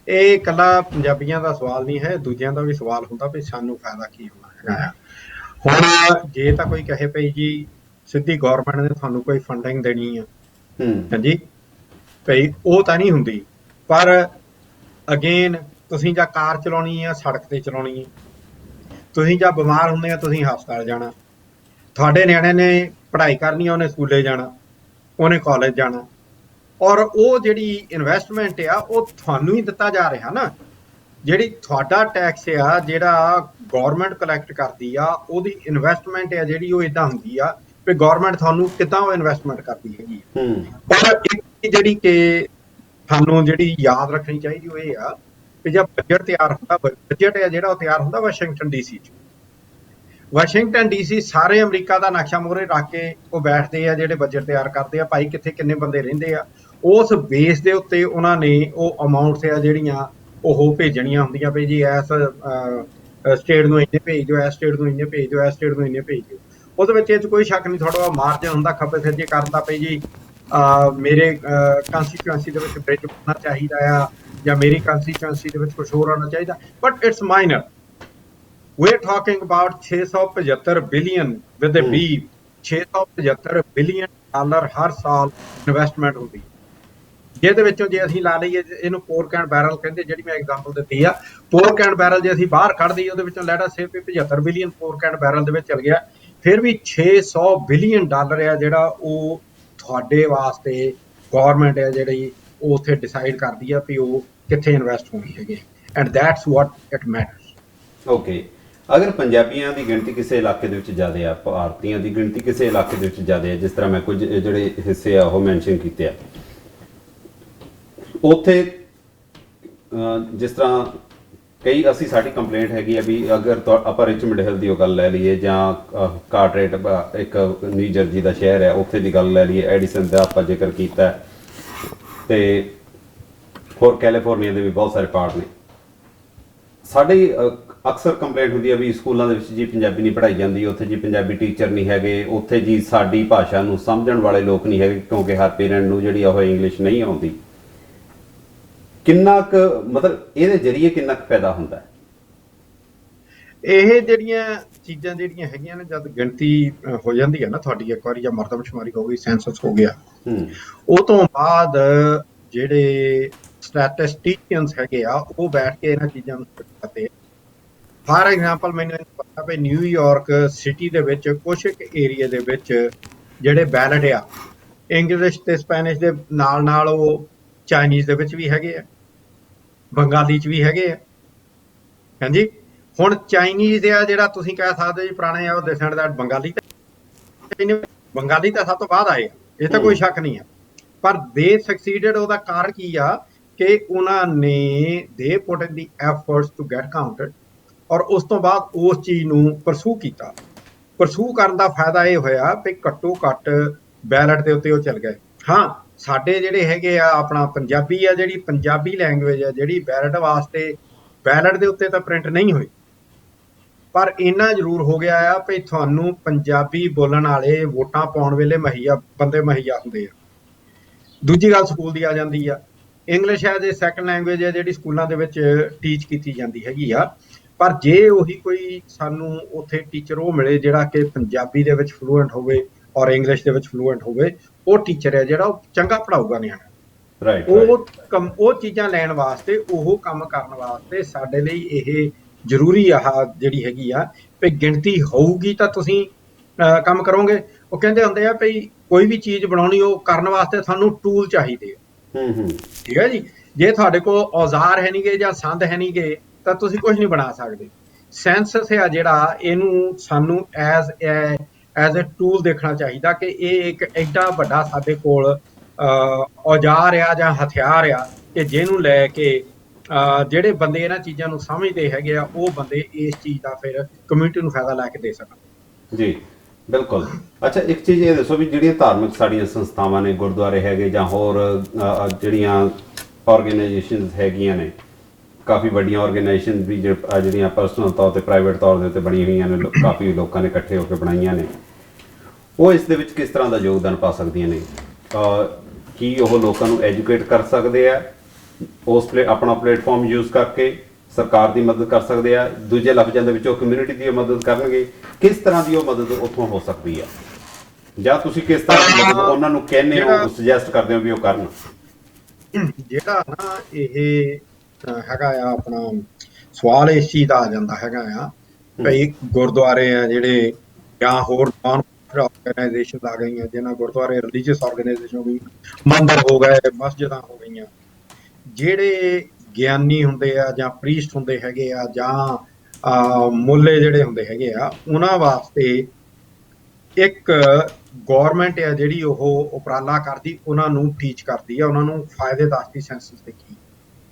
ਇਹ ਇਕੱਲਾ ਪੰਜਾਬੀਆਂ ਦਾ ਸਵਾਲ ਨਹੀਂ ਹੈ, ਦੂਜਿਆਂ ਦਾ ਵੀ ਸਵਾਲ ਹੁੰਦਾ ਵੀ ਸਾਨੂੰ ਫਾਇਦਾ ਕੀ ਹੋਣਾ ਹੈਗਾ। ਹੁਣ ਜੇ ਤਾਂ ਕੋਈ ਕਹੇ ਭਈ ਜੀ ਸਿੱਧੀ ਗਵਰਨਮੈਂਟ ਨੇ ਤੁਹਾਨੂੰ ਕੋਈ ਫੰਡਿੰਗ ਦੇਣੀ ਆ, ਹਾਂਜੀ ਭਈ ਉਹ ਤਾਂ ਨਹੀਂ ਹੁੰਦੀ, ਪਰ ਅਗੇਨ ਤੁਸੀਂ ਜਾਂ ਕਾਰ ਚਲਾਉਣੀ ਆ, ਸੜਕ ਤੇ ਚਲਾਉਣੀ ਹੈ, ਤੁਸੀਂ ਜਾਂ ਬਿਮਾਰ ਹੁੰਦੇ ਆ ਤੁਸੀਂ ਹਸਪਤਾਲ ਜਾਣਾ, ਤੁਹਾਡੇ ਨਿਆਣੇ ਨੇ ਪੜ੍ਹਾਈ ਕਰਨੀ ਆ, ਉਹਨੇ ਸਕੂਲੇ ਜਾਣਾ, ਉਹਨੇ ਕਾਲਜ ਜਾਣਾ, ਔਰ ਉਹ ਜਿਹੜੀ ਇਨਵੈਸਟਮੈਂਟ ਆ ਉਹ ਤੁਹਾਨੂੰ ਹੀ ਦਿੱਤਾ ਜਾ ਰਿਹਾ ਨਾ। ਜਿਹੜੀ ਤੁਹਾਡਾ ਟੈਕਸ ਆ ਜਿਹੜਾ ਗਵਰਨਮੈਂਟ ਕਲੈਕਟ ਕਰਦੀ ਆ, ਉਹਦੀ ਇਨਵੈਸਟਮੈਂਟ ਆ ਜਿਹੜੀ ਉਹ ਇਦਾਂ ਹੁੰਦੀ ਆ ਵੀ ਗਵਰਨਮੈਂਟ ਤੁਹਾਨੂੰ ਕਿੱਦਾਂ ਉਹ ਇਨਵੈਸਟਮੈਂਟ ਕਰਦੀ ਹੈਗੀ। ਪਰ ਇੱਕ ਜਿਹੜੀ ਕਿ ਸਾਨੂੰ ਜਿਹੜੀ ਯਾਦ ਰੱਖਣੀ ਚਾਹੀਦੀ ਉਹ ਇਹ ਆ ਵੀ ਜਦ ਬਜਟ ਤਿਆਰ ਹੁੰਦਾ, ਬਜਟ ਆ ਜਿਹੜਾ ਉਹ ਤਿਆਰ ਹੁੰਦਾ ਵਾਸ਼ਿੰਗਟਨ ਡੀਸੀ 'ਚ। ਵਾਸ਼ਿੰਗਟਨ ਡੀਸੀ ਸਾਰੇ ਅਮਰੀਕਾ ਦਾ ਨਕਸ਼ਾ ਮੂਹਰੇ ਰੱਖ ਕੇ ਉਹ ਬੈਠਦੇ ਆ, ਜਿਹੜੇ ਬਜਟ ਤਿਆਰ ਕਰਦੇ ਆ, ਭਾਈ ਕਿੱਥੇ ਕਿੰਨੇ ਬੰਦੇ ਰਹਿੰਦੇ ਆ, ਉਸ ਬੇਸ ਦੇ ਉੱਤੇ ਉਹਨਾਂ ਨੇ ਉਹ ਅਮਾਊਂਟਸ ਆ ਜਿਹੜੀਆਂ ਉਹ ਭੇਜਣੀਆਂ ਹੁੰਦੀਆਂ ਵੀ ਜੀ ਇਸ ਸਟੇਟ ਨੂੰ ਇੰਨੇ ਭੇਜ ਦਿਓ, ਇਸ ਸਟੇਟ ਨੂੰ ਇੰਨੇ ਭੇਜ ਦਿਓ, ਇਸ ਸਟੇਟ ਨੂੰ ਇੰਨੇ ਭੇਜ ਦਿਓ। ਉਹਦੇ ਵਿੱਚ ਇਹ 'ਚ ਕੋਈ ਸ਼ੱਕ ਨਹੀਂ, ਥੋੜ੍ਹਾ ਮਾਰਜਨ ਹੁੰਦਾ ਖੱਬੇ ਸੱਜੇ ਕਰਨ ਦਾ ਵੀ ਜੀ ਮੇਰੇ ਕੰਸਟੀਚੁਐਂਸੀ ਦੇ ਵਿੱਚ ਬ੍ਰਿਜ ਬਣਨਾ ਚਾਹੀਦਾ ਆ, ਜਾਂ ਮੇਰੀ ਕੰਸਟੀਚੁਐਂਸੀ ਦੇ ਵਿੱਚ ਕੁਝ ਹੋਰ ਆਉਣਾ ਚਾਹੀਦਾ, but it's minor. we're talking about 675 billion with a B, 675 billion dollar ਹਰ ਸਾਲ ਇਨਵੈਸਟਮੈਂਟ ਹੁੰਦੀ, ਜਿਹਦੇ ਵਿੱਚੋਂ ਜੇ ਅਸੀਂ ਲਾ ਲਈਏ ਇਹਨੂੰ ਪੋਰਕ ਐਂਡ ਬੈਰਲ ਕਹਿੰਦੇ, ਜਿਹੜੀ ਮੈਂ ਐਗਜ਼ਾਮਪਲ ਦਿੱਤੀ ਆ, ਪੋਰਕ ਐਂਡ ਬੈਰਲ ਜੇ ਅਸੀਂ ਬਾਹਰ ਕੱਢ ਦਈਏ ਉਹਦੇ ਵਿੱਚੋਂ let us say 75 billion pork and barrel ਦੇ ਵਿੱਚ ਚਲ ਗਿਆ, ਫਿਰ ਵੀ 600 ਬਿਲੀਅਨ ਡਾਲਰ ਆ ਜਿਹੜਾ ਉਹ ਤੁਹਾਡੇ ਵਾਸਤੇ ਗਵਰਨਮੈਂਟ ਆ ਜਿਹੜੀ ਉਹ ਉੱਥੇ ਡਿਸਾਈਡ ਕਰਦੀ ਆ ਵੀ ਉਹ ਕਿੱਥੇ ਇਨਵੈਸਟ ਹੋਣੀ ਹੈਗੀ, and that's what it matters. Okay, ਅਗਰ ਪੰਜਾਬੀਆਂ ਦੀ ਗਿਣਤੀ ਕਿਸੇ ਇਲਾਕੇ ਦੇ ਵਿੱਚ ਜ਼ਿਆਦਾ ਆ, ਭਾਰਤੀਆਂ ਦੀ ਗਿਣਤੀ ਕਿਸੇ ਇਲਾਕੇ ਦੇ ਵਿੱਚ ਜ਼ਿਆਦਾ ਹੈ, ਜਿਸ ਤਰ੍ਹਾਂ ਮੈਂ ਕੁਝ ਜਿਹੜੇ ਹਿੱਸੇ ਆ ਉਹ ਮੈਂਸ਼ਨ ਕੀਤੇ ਆ, ਉੱਥੇ ਜਿਸ ਤਰ੍ਹਾਂ ਕਈ ਅਸੀਂ ਸਾਡੀ ਕੰਪਲੇਂਟ ਹੈਗੀ ਆ ਵੀ ਅਗਰ ਆਪਾਂ ਰਿਚਮੰਡ ਹਿੱਲ ਦੀ ਉਹ ਗੱਲ ਲੈ ਲਈਏ, ਜਾਂ ਕਾਰਟਰੇਟ ਇੱਕ ਨਿਊ ਜਰਜੀ ਦਾ ਸ਼ਹਿਰ ਹੈ ਉੱਥੇ ਦੀ ਗੱਲ ਲੈ ਲਈਏ, ਐਡੀਸਨ ਦਾ ਆਪਾਂ ਜ਼ਿਕਰ ਕੀਤਾ, ਤੇ ਹੋਰ ਕੈਲੀਫੋਰਨੀਆ ਦੇ ਵੀ ਬਹੁਤ ਸਾਰੇ ਪਾਰਟ ਨੇ। ਸਾਡੀ ਅਕਸਰ ਕੰਪਲੇਂਟ ਹੁੰਦੀ ਹੈ ਵੀ ਸਕੂਲਾਂ ਦੇ ਵਿੱਚ ਜੀ ਪੰਜਾਬੀ ਨਹੀਂ ਪੜ੍ਹਾਈ ਜਾਂਦੀ, ਉੱਥੇ ਜੀ ਪੰਜਾਬੀ ਟੀਚਰ ਨਹੀਂ ਹੈਗੇ, ਉੱਥੇ ਜੀ ਸਾਡੀ ਭਾਸ਼ਾ ਨੂੰ ਸਮਝਣ ਵਾਲੇ ਲੋਕ ਨਹੀਂ ਹੈਗੇ, ਕਿਉਂਕਿ ਹਰ ਪੇਰੈਂਟ ਨੂੰ ਜਿਹੜੀ ਉਹ ਇੰਗਲਿਸ਼ ਨਹੀਂ ਆਉਂਦੀ। ਕਿੰਨਾ ਕੁ ਮਤਲਬ ਇਹਦੇ ਜ਼ਰੀਏ ਕਿੰਨਾ ਕੁ ਫਾਇਦਾ ਹੁੰਦਾ ਹੈ? ਇਹ ਜਿਹੜੀਆਂ ਚੀਜ਼ਾਂ ਜਿਹੜੀਆਂ ਹੈਗੀਆਂ ਨੇ, ਜਦ ਗਿਣਤੀ ਹੋ ਜਾਂਦੀ ਹੈ ਨਾ ਤੁਹਾਡੀ ਇੱਕ ਵਾਰੀ, ਜਾਂ ਮਰਦਮਸ਼ੁਮਾਰੀ ਹੋ ਗਈ, ਸੈਂਸਸ ਹੋ ਗਿਆ, ਉਹ ਤੋਂ ਬਾਅਦ ਜਿਹੜੇ ਸਟੈਟਿਸਟੀਸ਼ੀਅਨਸ ਹੈਗੇ ਆ ਉਹ ਬੈਠ ਕੇ ਇਹਨਾਂ ਚੀਜ਼ਾਂ ਨੂੰ ਕਰਦੇ। ਫਾਰ ਐਗਜ਼ਾਮਪਲ ਮੈਨੂੰ ਪਤਾ ਵੀ ਨਿਊਯਾਰਕ ਸਿਟੀ ਦੇ ਵਿੱਚ ਕੁਛ ਇੱਕ ਏਰੀਆ ਦੇ ਵਿੱਚ ਜਿਹੜੇ ਬੈਲਟ ਆ ਇੰਗਲਿਸ਼ ਤੇ ਸਪੈਨਿਸ਼ ਦੇ ਨਾਲ ਨਾਲ ਉਹ ਚਾਈਨੀਜ਼ ਦੇ ਵਿੱਚ ਵੀ ਹੈਗੇ ਆ, ਬੰਗਾਲੀ 'ਚ ਵੀ ਹੈਗੇ ਆ, ਹਾਂਜੀ। ਹੁਣ ਚਾਈਨੀਜ਼ ਆ ਜਿਹੜਾ ਤੁਸੀਂ ਕਹਿ ਸਕਦੇ ਜੀ ਪੁਰਾਣੇ ਆ ਉਹ ਦਿਸਣ ਦਾ, ਬੰਗਾਲੀ ਤਾਂ ਸਭ ਤੋਂ ਬਾਅਦ ਆਏ ਆ, ਇਹ ਤਾਂ ਕੋਈ ਸ਼ੱਕ ਨਹੀਂ ਆ, ਪਰ ਦੇ ਸਕਸੀਡਡ। ਉਹਦਾ ਕਾਰਨ ਕੀ ਆ ਕਿ ਉਹਨਾਂ ਨੇ ਦੇ ਪੁੱਟ ਇਨ ਦੀ ਐਫਰਟਸ ਟੂ ਗੈਟ ਕਾਊਂਟਡ, ਔਰ ਉਸ ਤੋਂ ਬਾਅਦ ਉਸ ਚੀਜ਼ ਨੂੰ ਪਰਸੂ ਕੀਤਾ। ਪਰਸੂ ਕਰਨ ਦਾ ਫਾਇਦਾ ਇਹ ਹੋਇਆ ਵੀ ਘੱਟੋ ਘੱਟ ਬੈਲਟ ਦੇ ਉੱਤੇ ਉਹ ਚੱਲ ਗਏ। ਹਾਂ, ਸਾਡੇ ਜਿਹੜੇ ਹੈਗੇ ਆ ਆਪਣਾ ਪੰਜਾਬੀ ਆ, ਜਿਹੜੀ ਪੰਜਾਬੀ ਲੈਂਗੁਏਜ ਆ ਜਿਹੜੀ ਬੈਲਟ ਵਾਸਤੇ, ਬੈਲਟ ਦੇ ਉੱਤੇ ਤਾਂ ਪ੍ਰਿੰਟ ਨਹੀਂ ਹੋਈ, ਪਰ ਇੰਨਾ ਜ਼ਰੂਰ ਹੋ ਗਿਆ ਆ ਵੀ ਤੁਹਾਨੂੰ ਪੰਜਾਬੀ ਬੋਲਣ ਵਾਲੇ ਵੋਟਾਂ ਪਾਉਣ ਵੇਲੇ ਮੁਹੱਈਆ ਬੰਦੇ ਮੁਹੱਈਆ ਹੁੰਦੇ ਆ। ਦੂਜੀ ਗੱਲ ਸਕੂਲ ਦੀ ਆ ਜਾਂਦੀ ਆ, English as a second language ਹੈ ਜਿਹੜੀ ਸਕੂਲਾਂ ਦੇ ਵਿੱਚ ਟੀਚ ਕੀਤੀ ਜਾਂਦੀ ਹੈਗੀ ਆ, ਪਰ ਜੇ ਉਹੀ ਕੋਈ ਸਾਨੂੰ ਉੱਥੇ ਟੀਚਰ ਉਹ ਮਿਲੇ ਜਿਹੜਾ ਕਿ ਪੰਜਾਬੀ ਦੇ ਵਿੱਚ ਫਲੂਐਂਟ ਹੋਵੇ ਔਰ ਇੰਗਲਿਸ਼ ਦੇ ਵਿੱਚ ਫਲੂਐਂਟ ਹੋਵੇ, ਉਹ ਟੀਚਰ ਹੈ ਜਿਹੜਾ ਉਹ ਚੰਗਾ ਪੜ੍ਹਾਊਗਾ ਨਿਆਣਾ। ਉਹ ਚੀਜ਼ਾਂ ਲੈਣ ਵਾਸਤੇ, ਉਹ ਕੰਮ ਕਰਨ ਵਾਸਤੇ ਸਾਡੇ ਲਈ ਇਹ ਜ਼ਰੂਰੀ ਆ ਜਿਹੜੀ ਹੈਗੀ ਆ ਵੀ ਗਿਣਤੀ ਹੋਊਗੀ ਤਾਂ ਤੁਸੀਂ ਕੰਮ ਕਰੋਗੇ। ਉਹ ਕਹਿੰਦੇ ਹੁੰਦੇ ਆ ਵੀ ਕੋਈ ਵੀ ਚੀਜ਼ ਬਣਾਉਣੀ ਉਹ ਕਰਨ ਵਾਸਤੇ ਸਾਨੂੰ ਟੂਲ ਚਾਹੀਦੇ ਆ, ਠੀਕ ਹੈ ਜੀ। ਜੇ ਤੁਹਾਡੇ ਕੋਲ ਔਜ਼ਾਰ ਹੈ ਨਹੀਂਗੇ ਜਾਂ ਸੰਦ ਹੈ ਨਹੀਂਗੇ ਤਾਂ ਤੁਸੀਂ ਕੁਝ ਨਹੀਂ ਬਣਾ ਸਕਦੇ। ਸੈਂਸਸ ਆ ਜਿਹੜਾ, ਇਹਨੂੰ ਸਾਨੂੰ ਐਜ਼ ਅ ਟੂਲ ਦੇਖਣਾ ਚਾਹੀਦਾ ਕਿ ਇਹ ਇੱਕ ਐਡਾ ਵੱਡਾ ਸਾਡੇ ਕੋਲ ਔਜ਼ਾਰ ਆ ਜਾਂ ਹਥਿਆਰ ਆ ਕਿ ਜਿਹਨੂੰ ਲੈ ਕੇ ਜਿਹੜੇ ਬੰਦੇ ਇਹਨਾਂ ਚੀਜ਼ਾਂ ਨੂੰ ਸਮਝਦੇ ਹੈਗੇ ਆ, ਉਹ ਬੰਦੇ ਇਸ ਚੀਜ਼ ਦਾ ਫਿਰ ਕਮਿਊਨਿਟੀ ਨੂੰ ਫਾਇਦਾ ਲੈ ਕੇ ਦੇ ਸਕਣ। ਜੀ ਬਿਲਕੁਲ। ਅੱਛਾ, ਇੱਕ ਚੀਜ਼ ਇਹ ਦੱਸੋ ਵੀ ਜਿਹੜੀਆਂ ਧਾਰਮਿਕ ਸਾਡੀਆਂ ਸੰਸਥਾਵਾਂ ਨੇ, ਗੁਰਦੁਆਰੇ ਹੈਗੇ ਜਾਂ ਹੋਰ ਜਿਹੜੀਆਂ ਆਰਗੇਨਾਈਜੇਸ਼ਨਸ ਹੈਗੀਆਂ ਨੇ, ਕਾਫੀ ਵੱਡੀਆਂ ਆਰਗੇਨਾਈਜੇਸ਼ਨ ਵੀ ਜਿਹੜੀਆਂ ਪਰਸਨਲ ਤੌਰ ਤੇ ਪ੍ਰਾਈਵੇਟ ਤੌਰ ਦੇ ਉੱਤੇ ਬਣੀਆਂ ਹੋਈਆਂ ਨੇ, ਕਾਫੀ ਲੋਕਾਂ ਨੇ ਇਕੱਠੇ ਹੋ ਕੇ ਬਣਾਈਆਂ ਨੇ, ਉਹ ਇਸ ਦੇ ਵਿੱਚ ਕਿਸ ਤਰ੍ਹਾਂ ਦਾ ਯੋਗਦਾਨ ਪਾ ਸਕਦੀਆਂ ਨੇ? ਕੀ ਉਹ ਲੋਕਾਂ ਨੂੰ ਐਜੂਕੇਟ ਕਰ ਸਕਦੇ ਆ, ਆਪਣਾ ਪਲੇਟਫਾਰਮ ਯੂਜ਼ ਕਰਕੇ ਸਰਕਾਰ ਦੀ ਮਦਦ ਕਰ ਸਕਦੇ ਆ, ਦੂਜੇ ਲਫ਼ਜ਼ਾਂ ਦੇ ਵਿੱਚ ਉਹ ਕਮਿਊਨਿਟੀ ਦੀ ਮਦਦ ਕਰਨਗੇ? ਕਿਸ ਤਰ੍ਹਾਂ ਦੀ ਉਹ ਮਦਦ ਉੱਥੋਂ ਹੋ ਸਕਦੀ ਆ, ਜਾਂ ਤੁਸੀਂ ਕਿਸ ਤਰ੍ਹਾਂ ਦੀ ਮਦਦ ਉਹਨਾਂ ਨੂੰ ਕਹਿੰਦੇ ਹੋ, ਸੁਜੈਸਟ ਕਰਦੇ ਹੋ ਵੀ ਉਹ ਕਰਨ? ਜਿਹੜਾ ਨਾ ਇਹ ਹੈਗਾ ਆ ਆਪਣਾ ਸਵਾਲ ਇਸ ਚੀਜ਼ ਦਾ ਆ ਜਾਂਦਾ ਹੈਗਾ ਆ, ਕਈ ਗੁਰਦੁਆਰੇ ਆ ਜਿਹੜੇ ਜਾਂ ਹੋਰ ਨਾਨ ਆਰਗੇਨਾਈਜੇਸ਼ਨ ਆ ਗਈਆਂ, ਜਿਹਨਾਂ ਗੁਰਦੁਆਰੇ ਰਿਲੀਜੀਅਸ ਆਰਗੇਨਾਈਜੇਸ਼ਨ ਹੋ ਗਈ, ਮੰਦਿਰ ਹੋ ਗਏ, ਮਸਜਿਦਾਂ ਹੋ ਗਈਆਂ, ਜਿਹੜੇ ਗਿਆਨੀ ਹੁੰਦੇ ਆ ਜਾਂ ਪ੍ਰੀਸਟ ਹੁੰਦੇ ਹੈਗੇ ਆ ਜਾਂ ਮੁੱਲੇ ਜਿਹੜੇ ਹੁੰਦੇ ਹੈਗੇ ਆ, ਉਹਨਾਂ ਵਾਸਤੇ ਇੱਕ ਗੌਰਮੈਂਟ ਆ ਜਿਹੜੀ ਉਹ ਉਪਰਾਲਾ ਕਰਦੀ, ਉਹਨਾਂ ਨੂੰ ਟੀਚ ਕਰਦੀ ਆ, ਉਹਨਾਂ ਨੂੰ ਫਾਇਦੇ ਦੱਸਦੀ ਸੈਂਸਸ ਦੇ ਕੀ,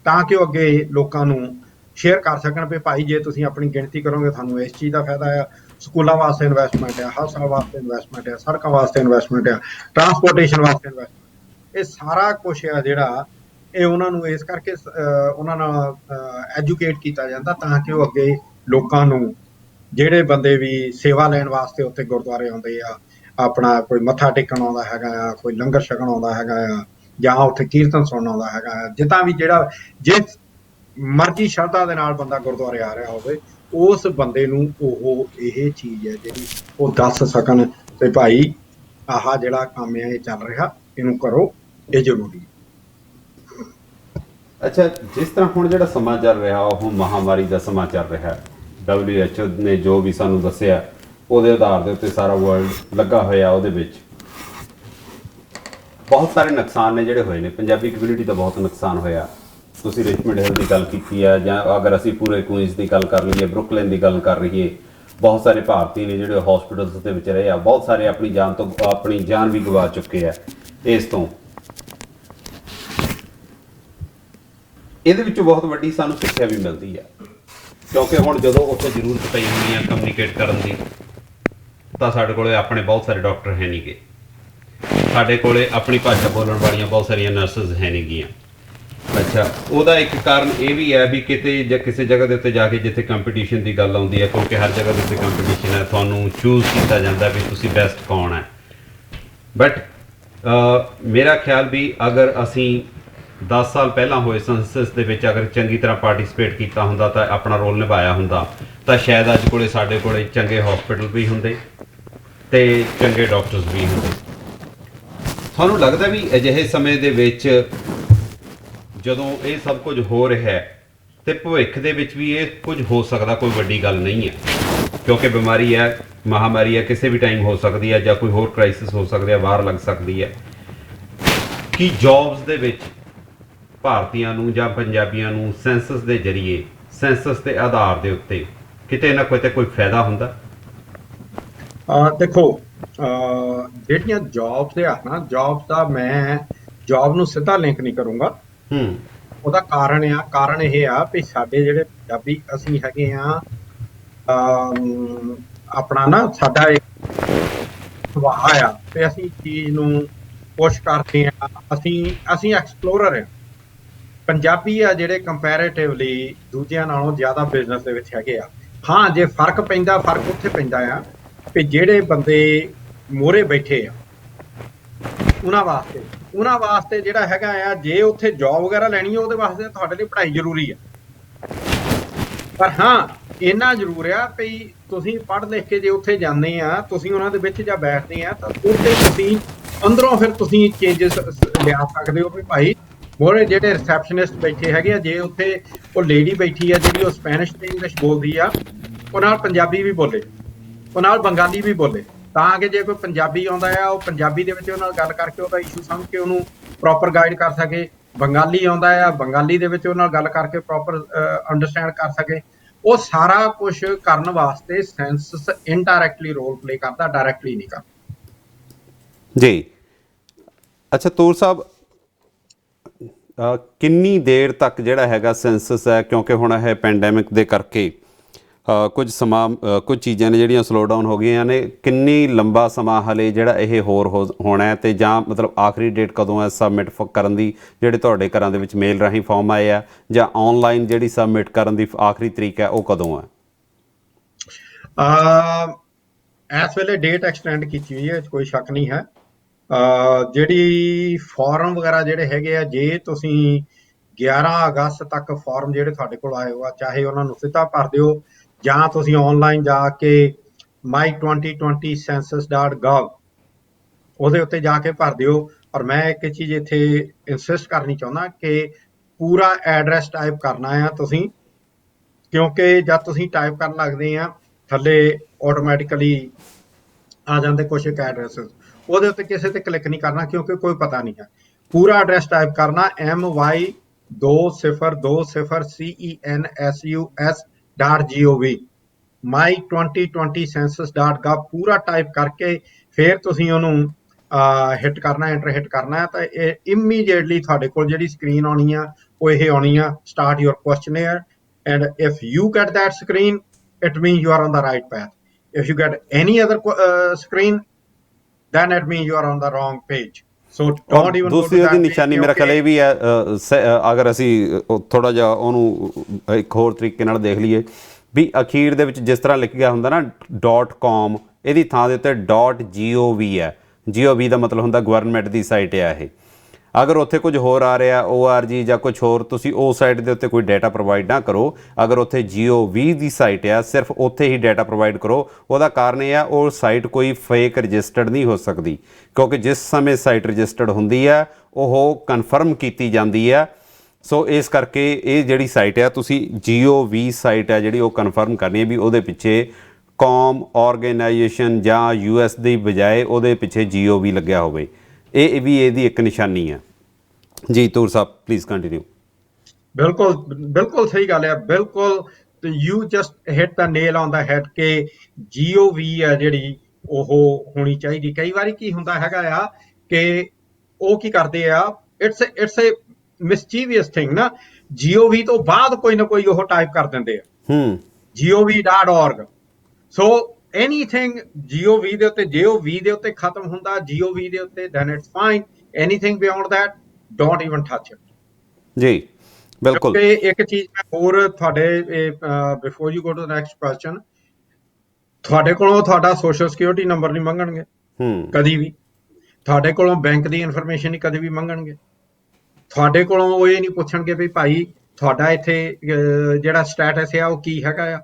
ਤਾਂ ਕਿ ਉਹ ਅੱਗੇ ਲੋਕਾਂ ਨੂੰ ਸ਼ੇਅਰ ਕਰ ਸਕਣ ਵੀ ਭਾਈ ਜੇ ਤੁਸੀਂ ਆਪਣੀ ਗਿਣਤੀ ਕਰੋਗੇ ਤੁਹਾਨੂੰ ਇਸ ਚੀਜ਼ ਦਾ ਫਾਇਦਾ ਆ, ਸਕੂਲਾਂ ਵਾਸਤੇ ਇਨਵੈਸਟਮੈਂਟ ਆ, ਹਸਪਤਾਲ ਵਾਸਤੇ ਇਨਵੈਸਟਮੈਂਟ ਆ, ਸੜਕਾਂ ਵਾਸਤੇ ਇਨਵੈਸਟਮੈਂਟ ਆ, ਟਰਾਂਸਪੋਰਟੇਸ਼ਨ ਵਾਸਤੇ ਇਨਵੈਸਟਮੈਂਟ। ਇਹ ਸਾਰਾ ਕੁਛ ਆ ਜਿਹੜਾ ਇਹ ਉਹਨਾਂ ਨੂੰ ਇਸ ਕਰਕੇ ਉਹਨਾਂ ਨਾਲ ਐਜੂਕੇਟ ਕੀਤਾ ਜਾਂਦਾ ਤਾਂ ਕਿ ਉਹ ਅੱਗੇ ਲੋਕਾਂ ਨੂੰ, ਜਿਹੜੇ ਬੰਦੇ ਵੀ ਸੇਵਾ ਲੈਣ ਵਾਸਤੇ ਉੱਥੇ ਗੁਰਦੁਆਰੇ ਆਉਂਦੇ ਆ, ਆਪਣਾ ਕੋਈ ਮੱਥਾ ਟੇਕਣ ਆਉਂਦਾ ਹੈਗਾ ਆ, ਕੋਈ ਲੰਗਰ ਛਕਣ ਆਉਂਦਾ ਹੈਗਾ ਆ, ਜਾਂ ਉੱਥੇ ਕੀਰਤਨ ਸੁਣਨ ਆਉਂਦਾ ਹੈਗਾ ਆ, ਜਿੱਦਾਂ ਵੀ ਜਿਹੜਾ ਜਿਸ ਮਰਜ਼ੀ ਸ਼ਰਧਾ ਦੇ ਨਾਲ ਬੰਦਾ ਗੁਰਦੁਆਰੇ ਆ ਰਿਹਾ ਹੋਵੇ, ਉਸ ਬੰਦੇ ਨੂੰ ਉਹ ਇਹ ਚੀਜ਼ ਹੈ ਜਿਹੜੀ ਉਹ ਦੱਸ ਸਕਣ ਤੇ ਭਾਈ ਆਹ ਜਿਹੜਾ ਕੰਮ ਹੈ ਇਹ ਚੱਲ ਰਿਹਾ, ਇਹਨੂੰ ਕਰੋ, ਇਹ ਜ਼ਰੂਰੀ ਹੈ। ਅੱਛਾ, ਜਿਸ ਤਰ੍ਹਾਂ ਹੁਣ ਜਿਹੜਾ ਸਮਾਂ ਚੱਲ ਰਿਹਾ ਉਹ ਮਹਾਮਾਰੀ ਦਾ ਸਮਾਂ ਚੱਲ ਰਿਹਾ, WHO ਨੇ ਜੋ ਵੀ ਸਾਨੂੰ ਦੱਸਿਆ ਉਹਦੇ ਆਧਾਰ ਦੇ ਉੱਤੇ ਸਾਰਾ ਵਰਲਡ ਲੱਗਾ ਹੋਇਆ, ਉਹਦੇ ਵਿੱਚ ਬਹੁਤ ਸਾਰੇ ਨੁਕਸਾਨ ਨੇ ਜਿਹੜੇ ਹੋਏ ਨੇ, ਪੰਜਾਬੀ ਕਮਿਊਨਿਟੀ ਦਾ ਬਹੁਤ ਨੁਕਸਾਨ ਹੋਇਆ। ਤੁਸੀਂ ਰਿਚਮੰਡ ਹਿੱਲ ਦੀ ਗੱਲ ਕੀਤੀ ਹੈ, ਜਾਂ ਅਗਰ ਅਸੀਂ ਪੂਰੇ ਕੁਈਨਜ਼ ਦੀ ਗੱਲ ਕਰ ਲਈਏ, ਬਰੁਕਲਿਨ ਦੀ ਗੱਲ ਕਰ ਲਈਏ, ਬਹੁਤ ਸਾਰੇ ਭਾਰਤੀ ਨੇ ਜਿਹੜੇ ਹਸਪੀਟਲਸ ਦੇ ਵਿੱਚ ਰਹੇ ਆ, ਬਹੁਤ ਸਾਰੇ ਆਪਣੀ ਜਾਨ ਵੀ ਗਵਾ ਚੁੱਕੇ ਆ ਇਸ ਤੋਂ। ਇਹਦੇ ਵਿੱਚੋਂ ਬਹੁਤ ਵੱਡੀ ਸਾਨੂੰ ਸਿੱਖਿਆ ਵੀ ਮਿਲਦੀ ਹੈ, ਕਿਉਂਕਿ ਹੁਣ ਜਦੋਂ ਉੱਥੇ ਜ਼ਰੂਰਤ ਪਈ ਹੁੰਦੀ ਹੈ ਕਮਿਊਨੀਕੇਟ ਕਰਨ ਦੀ, ਤਾਂ ਸਾਡੇ ਕੋਲੇ ਆਪਣੇ ਬਹੁਤ ਸਾਰੇ ਡਾਕਟਰ ਹੈ ਨਹੀਂਗੇ, ਸਾਡੇ ਕੋਲੇ ਆਪਣੀ ਭਾਸ਼ਾ ਬੋਲਣ ਵਾਲੀਆਂ ਬਹੁਤ ਸਾਰੀਆਂ ਨਰਸਿਸ ਹੈ ਨਹੀਂਗੀਆਂ। ਅੱਛਾ, ਉਹਦਾ ਇੱਕ ਕਾਰਨ ਇਹ ਵੀ ਹੈ ਵੀ ਕਿਤੇ ਜਾਂ ਕਿਸੇ ਜਗ੍ਹਾ ਦੇ ਉੱਤੇ ਜਾ ਕੇ ਜਿੱਥੇ ਕੰਪੀਟੀਸ਼ਨ ਦੀ ਗੱਲ ਆਉਂਦੀ ਹੈ, ਕਿਉਂਕਿ ਹਰ ਜਗ੍ਹਾ ਦੇ ਉੱਤੇ ਕੰਪੀਟੀਸ਼ਨ ਹੈ, ਤੁਹਾਨੂੰ ਚੂਜ਼ ਕੀਤਾ ਜਾਂਦਾ ਵੀ ਤੁਸੀਂ ਬੈਸਟ ਕੌਣ ਹੈ। ਬਟ ਮੇਰਾ ਖਿਆਲ ਵੀ ਅਗਰ ਅਸੀਂ 10 ਸਾਲ ਪਹਿਲਾਂ ਹੋਏ ਸੈਂਸਸ ਦੇ ਵਿੱਚ ਅਗਰ ਚੰਗੀ ਤਰ੍ਹਾਂ ਪਾਰਟਿਸਿਪੇਟ ਕੀਤਾ ਹੁੰਦਾ, ਤਾਂ ਆਪਣਾ ਰੋਲ ਨਿਭਾਇਆ ਹੁੰਦਾ, ਤਾਂ ਸ਼ਾਇਦ ਅੱਜ ਕੋਲੇ ਸਾਡੇ ਕੋਲੇ ਚੰਗੇ ਹਸਪੀਟਲ ਵੀ ਹੁੰਦੇ ਤੇ ਚੰਗੇ ਡਾਕਟਰਸ ਵੀ ਹੁੰਦੇ। ਤੁਹਾਨੂੰ ਲੱਗਦਾ ਵੀ ਅਜਿਹੇ ਸਮੇਂ ਦੇ ਵਿੱਚ ਜਦੋਂ ਇਹ ਸਭ ਕੁਝ ਹੋ ਰਿਹਾ ਹੈ ਤੇ ਭਵਿੱਖ ਦੇ ਵਿੱਚ ਵੀ ਇਹ ਕੁਝ ਹੋ ਸਕਦਾ, ਕੋਈ ਵੱਡੀ ਗੱਲ ਨਹੀਂ ਹੈ, ਕਿਉਂਕਿ ਬਿਮਾਰੀ ਹੈ, ਮਹਾਮਾਰੀ ਹੈ, ਕਿਸੇ ਵੀ ਟਾਈਮ ਹੋ ਸਕਦੀ ਹੈ, ਜਾਂ ਕੋਈ ਹੋਰ ਕ੍ਰਾਈਸਿਸ ਹੋ ਸਕਦੀ ਹੈ, ਬਾਹਰ ਲੱਗ ਸਕਦੀ ਹੈ। ਕੀ ਜੌਬਸ ਦੇ ਵਿੱਚ ਭਾਰਤੀਆਂ ਨੂੰ ਜਾਂ ਪੰਜਾਬੀਆਂ ਨੂੰ ਸੈਂਸਸ ਦੇ ਜ਼ਰੀਏ, ਸੈਂਸਸ ਦੇ ਆਧਾਰ ਦੇ ਉੱਤੇ ਕਿਤੇ ਨਾ ਕਿਤੇ ਕੋਈ ਫਾਇਦਾ ਹੁੰਦਾ? ਦੇਖੋ, ਜਿਹੜੀਆਂ ਜੌਬਸ ਆ ਨਾ, ਜੌਬਸ ਦਾ ਮੈਂ ਜੌਬ ਨੂੰ ਸਿੱਧਾ ਲਿੰਕ ਨਹੀਂ ਕਰੂੰਗਾ। ਉਹਦਾ ਕਾਰਨ ਇਹ ਆ ਵੀ ਸਾਡੇ ਜਿਹੜੇ ਪੰਜਾਬੀ ਅਸੀਂ ਹੈਗੇ ਆ, ਆਪਣਾ ਨਾ ਸਾਡਾ ਇੱਕ ਸੁਭਾਅ ਆ ਤੇ ਅਸੀਂ ਚੀਜ਼ ਨੂੰ ਪੁਸ਼ ਕਰਦੇ ਆ, ਅਸੀਂ ਐਕਸਪਲੋਰਰ ਆ। ਪੰਜਾਬੀ ਆ ਜਿਹੜੇ ਕੰਪੈਰੇਟਿਵਲੀ ਦੂਜਿਆਂ ਨਾਲੋਂ ਜ਼ਿਆਦਾ ਬਿਜ਼ਨਸ ਦੇ ਵਿੱਚ ਹੈਗੇ ਆ। ਹਾਂ, ਜੇ ਫਰਕ ਉੱਥੇ ਪੈਂਦਾ ਆ ਵੀ ਜਿਹੜੇ ਬੰਦੇ ਮੋਹਰੇ ਬੈਠੇ ਆ ਉਹਨਾਂ ਵਾਸਤੇ ਜਿਹੜਾ ਹੈਗਾ ਆ, ਜੇ ਉੱਥੇ ਜੌਬ ਵਗੈਰਾ ਲੈਣੀ ਆ ਉਹਦੇ ਵਾਸਤੇ ਤੁਹਾਡੇ ਲਈ ਪੜ੍ਹਾਈ ਜ਼ਰੂਰੀ ਆ। ਪਰ ਹਾਂ, ਇੰਨਾ ਜ਼ਰੂਰ ਆ ਵੀ ਤੁਸੀਂ ਪੜ੍ਹ ਲਿਖ ਕੇ ਜੇ ਉੱਥੇ ਜਾਂਦੇ ਆ, ਤੁਸੀਂ ਉਹਨਾਂ ਦੇ ਵਿੱਚ ਜਾਂ ਬੈਠਦੇ ਆ, ਤਾਂ ਉੱਥੇ ਤੁਸੀਂ ਅੰਦਰੋਂ ਫਿਰ ਤੁਸੀਂ ਚੇਂਜਸ ਲਿਆ ਸਕਦੇ ਹੋ ਵੀ ਭਾਈ ਮੋਹਰੇ ਜਿਹੜੇ ਰਿਸੈਪਸ਼ਨਿਸਟ ਬੈਠੇ ਹੈਗੇ ਆ, ਜੇ ਉੱਥੇ ਉਹ ਲੇਡੀ ਬੈਠੀ ਆ ਜਿਹੜੀ ਉਹ ਸਪੈਨਿਸ਼ ਤੇ ਇੰਗਲਿਸ਼ ਬੋਲਦੀ ਆ, ਉਹ ਨਾਲ ਪੰਜਾਬੀ ਵੀ ਬੋਲੇ, ਉਹ ਨਾਲ ਬੰਗਾਲੀ ਵੀ ਬੋਲੇ, ਤਾਂ ਕਿ ਜੇ ਕੋਈ ਪੰਜਾਬੀ ਆਉਂਦਾ ਆ ਉਹ ਪੰਜਾਬੀ ਦੇ ਵਿੱਚ ਉਹਨਾਂ ਨਾਲ ਗੱਲ ਕਰਕੇ ਉਹਦਾ ਇਸ਼ੂ ਸਮਝ ਕੇ ਉਹਨੂੰ ਪ੍ਰੋਪਰ ਗਾਈਡ ਕਰ ਸਕੇ। ਬੰਗਾਲੀ ਆਉਂਦਾ ਆ, ਬੰਗਾਲੀ ਦੇ ਵਿੱਚ ਉਹਨਾਂ ਨਾਲ ਗੱਲ ਕਰਕੇ ਪ੍ਰੋਪਰ ਅੰਡਰਸਟੈਂਡ ਕਰ ਸਕੇ। ਉਹ ਸਾਰਾ ਕੁਝ ਕਰਨ ਵਾਸਤੇ ਸੈਂਸਸ ਇਨਡਾਇਰੈਕਟਲੀ ਰੋਲ ਪਲੇ ਕਰਦਾ, ਡਾਇਰੈਕਟਲੀ ਨਹੀਂ ਕਰਦਾ। ਜੀ ਅੱਛਾ ਤੂਰ ਸਾਹਿਬ, ਕਿੰਨੀ ਦੇਰ ਤੱਕ ਜਿਹੜਾ ਹੈਗਾ ਸੈਂਸਸ ਹੈ, ਕਿਉਂਕਿ ਹੁਣ ਇਹ ਪੈਂਡੈਮਿਕ ਦੇ ਕਰਕੇ ਕੁਝ ਸਮਾਂ ਕੁਝ ਚੀਜ਼ਾਂ ਨੇ ਜਿਹੜੀਆਂ ਸਲੋ ਡਾਊਨ ਹੋ ਗਈਆਂ ਨੇ, ਕਿੰਨੀ ਲੰਬਾ ਸਮਾਂ ਹਲੇ ਜਿਹੜਾ ਇਹ ਹੋਰ ਹੋਣਾ ਹੈ, ਤੇ ਜਾਂ ਮਤਲਬ ਆਖਰੀ ਡੇਟ ਕਦੋਂ ਹੈ ਸਬਮਿਟ ਕਰਨ ਦੀ, ਜਿਹੜੇ ਤੁਹਾਡੇ ਘਰਾਂ ਦੇ ਵਿੱਚ ਮੇਲ ਰਾਹੀਂ ਫਾਰਮ ਆਏ ਆ, ਜਾਂ ਆਨਲਾਈਨ ਜਿਹੜੀ ਸਬਮਿਟ ਕਰਨ ਦੀ ਆਖਰੀ ਤਰੀਕ ਹੈ ਉਹ ਕਦੋਂ ਹੈ? ਇਸ ਵੇਲੇ ਡੇਟ ਐਕਸਟੈਂਡ ਕੀਤੀ ਹੋਈ ਹੈ, ਕੋਈ ਸ਼ੱਕ ਨਹੀਂ ਹੈ। ਜਿਹੜੀ ਫਾਰਮ ਵਗੈਰਾ ਜਿਹੜੇ ਹੈਗੇ ਆ, ਜੇ ਤੁਸੀਂ 11 ਅਗਸਤ ਤੱਕ ਫਾਰਮ ਜਿਹੜੇ ਤੁਹਾਡੇ ਕੋਲ ਆਏ ਹੋ ਆ, ਚਾਹੇ ਉਹਨਾਂ ਨੂੰ ਸਿੱਧਾ ਭਰ ਦਿਓ ਜਾਂ ਤੁਸੀਂ ਆਨਲਾਈਨ ਜਾ ਕੇ my2020census.gov ਉਹਦੇ ਉੱਤੇ ਜਾ ਕੇ ਭਰ ਦਿਓ। ਔਰ ਮੈਂ ਇੱਕ ਚੀਜ਼ ਇੱਥੇ ਇਨਸਿਸਟ ਕਰਨੀ ਚਾਹੁੰਦਾ ਕਿ ਪੂਰਾ ਐਡਰੈਸ ਟਾਈਪ ਕਰਨਾ ਆ ਤੁਸੀਂ, ਕਿਉਂਕਿ ਜਦ ਤੁਸੀਂ ਟਾਈਪ ਕਰਨ ਲੱਗਦੇ ਆ ਥੱਲੇ ਆਟੋਮੈਟਿਕਲੀ ਆ ਜਾਂਦੇ ਕੁਛ ਇੱਕ ਐਡਰੈਸ, ਉਹਦੇ ਉੱਤੇ ਕਿਸੇ ਤੇ ਕਲਿੱਕ ਨਹੀਂ ਕਰਨਾ ਕਿਉਂਕਿ ਕੋਈ ਪਤਾ ਨਹੀਂ ਹੈ। ਪੂਰਾ ਐਡਰੈਸ ਟਾਈਪ ਕਰਨਾ my2020census.gov my2020census.gov ਪੂਰਾ ਟਾਈਪ ਕਰਕੇ ਫਿਰ ਤੁਸੀਂ ਉਹਨੂੰ ਹਿੱਟ ਕਰਨਾ, ਐਂਟਰ ਹਿੱਟ ਕਰਨਾ ਹੈ, ਤਾਂ ਇਹ ਇਮੀਡੀਏਟਲੀ ਤੁਹਾਡੇ ਕੋਲ ਜਿਹੜੀ ਸਕਰੀਨ ਆਉਣੀ ਆ ਉਹ ਇਹ ਆਉਣੀ ਆ, start your questionnaire, and if you get that screen it means you are on the right path. If you get any other screen, then it means you are on the wrong page. So don't even ਦੂਸਰੀ ਉਹਦੀ ਨਿਸ਼ਾਨੀ ਮੇਰਾ ਖਿਆਲ ਇਹ ਵੀ ਹੈ, ਅਗਰ ਅਸੀਂ ਥੋੜਾ ਜਿਹਾ ਉਹਨੂੰ ਇੱਕ ਹੋਰ ਤਰੀਕੇ ਨਾਲ ਦੇਖ ਲਈਏ ਵੀ ਅਖੀਰ ਦੇ ਵਿੱਚ ਜਿਸ ਤਰ੍ਹਾਂ ਲਿਖਿਆ ਹੁੰਦਾ ਨਾ .com, ਇਹਦੀ ਥਾਂ ਦੇ ਉੱਤੇ .gov ਹੈ। GOV ਦਾ ਮਤਲਬ ਹੁੰਦਾ ਗਵਰਨਮੈਂਟ ਦੀ ਸਾਈਟ ਹੈ ਇਹ। ਅਗਰ ਉੱਥੇ ਕੁਝ ਹੋਰ ਆ ਰਿਹਾ ORG ਜਾਂ ਕੁਝ ਹੋਰ, ਤੁਸੀਂ ਉਹ ਸਾਈਟ ਦੇ ਉੱਤੇ ਕੋਈ ਡਾਟਾ ਪ੍ਰੋਵਾਈਡ ਨਾ ਕਰੋ। ਅਗਰ ਉੱਥੇ GOV ਦੀ ਸਾਈਟ ਆ, ਸਿਰਫ ਉੱਥੇ ਹੀ ਡਾਟਾ ਪ੍ਰੋਵਾਈਡ ਕਰੋ। ਉਹਦਾ ਕਾਰਨ ਇਹ ਆ, ਉਹ ਸਾਈਟ ਕੋਈ ਫੇਕ ਰਜਿਸਟਰਡ ਨਹੀਂ ਹੋ ਸਕਦੀ, ਕਿਉਂਕਿ ਜਿਸ ਸਮੇਂ ਸਾਈਟ ਰਜਿਸਟਰਡ ਹੁੰਦੀ ਆ ਉਹ ਕਨਫਰਮ ਕੀਤੀ ਜਾਂਦੀ ਆ। ਸੋ ਇਸ ਕਰਕੇ ਇਹ ਜਿਹੜੀ ਸਾਈਟ ਆ, ਤੁਸੀਂ GOV ਸਾਈਟ ਆ ਜਿਹੜੀ ਉਹ ਕਨਫਰਮ ਕਰਨੀ ਹੈ ਵੀ ਉਹਦੇ ਪਿੱਛੇ ਕੌਮ ਆਰਗੇਨਾਈਜੇਸ਼ਨ ਜਾਂ US ਦੀ ਬਜਾਏ ਉਹਦੇ ਪਿੱਛੇ GOV ਲੱਗਿਆ ਹੋਵੇ। ਇਹ ਵੀ ਇਹਦੀ ਇੱਕ ਨਿਸ਼ਾਨੀ ਹੈ। ਜੀ ਤੂਰ ਸਾਹਿਬ ਪਲੀਜ਼ ਕੰਟੀਨਿਊ। ਬਿਲਕੁਲ ਬਿਲਕੁਲ ਸਹੀ ਗੱਲ ਹੈ, ਬਿਲਕੁਲ। You just hit the nail on the head ਕਿ GOV ਹੈ ਜਿਹੜੀ ਉਹ ਹੋਣੀ ਚਾਹੀਦੀ। ਕਈ ਵਾਰੀ ਕੀ ਹੁੰਦਾ ਹੈਗਾ ਆ ਕਿ ਉਹ ਕੀ ਕਰਦੇ ਆ, ਇਟਸ ਏ ਮਿਸਚੀਵੀਅਸ ਥਿੰਗ ਨਾ, GOV ਤੋਂ ਬਾਅਦ ਕੋਈ ਨਾ ਕੋਈ ਉਹ ਟਾਈਪ ਕਰ ਦਿੰਦੇ ਆ gov.org। ਸੋ anything GOV ਦੇ ਉੱਤੇ, GOV ਦੇ ਉੱਤੇ ਖਤਮ ਹੁੰਦਾ, GOV ਦੇ ਉੱਤੇ, then it's fine. Anything beyond that, don't even touch it. ਜੀ ਬਿਲਕੁਲ। ਕਿਉਂਕਿ ਇੱਕ ਚੀਜ਼ ਮੈਂ ਹੋਰ ਤੁਹਾਡੇ before you go to the next question, ਤੁਹਾਡੇ ਕੋਲੋਂ ਤੁਹਾਡਾ ਸੋਸ਼ਲ ਸਿਕਿਉਰਿਟੀ ਨੰਬਰ ਨਹੀਂ ਮੰਗਣਗੇ ਕਦੀ ਵੀ, ਤੁਹਾਡੇ ਕੋਲੋਂ ਬੈਂਕ ਦੀ ਇਨਫੋਰਮੇਸ਼ਨ ਨਹੀਂ ਕਦੇ ਵੀ ਮੰਗਣਗੇ, ਤੁਹਾਡੇ ਕੋਲੋਂ ਉਹ ਇਹ ਨਹੀਂ ਪੁੱਛਣਗੇ ਵੀ ਭਾਈ ਤੁਹਾਡਾ ਇੱਥੇ ਜਿਹੜਾ ਸਟੇਟਸ ਆ ਉਹ ਕੀ ਹੈਗਾ ਆ।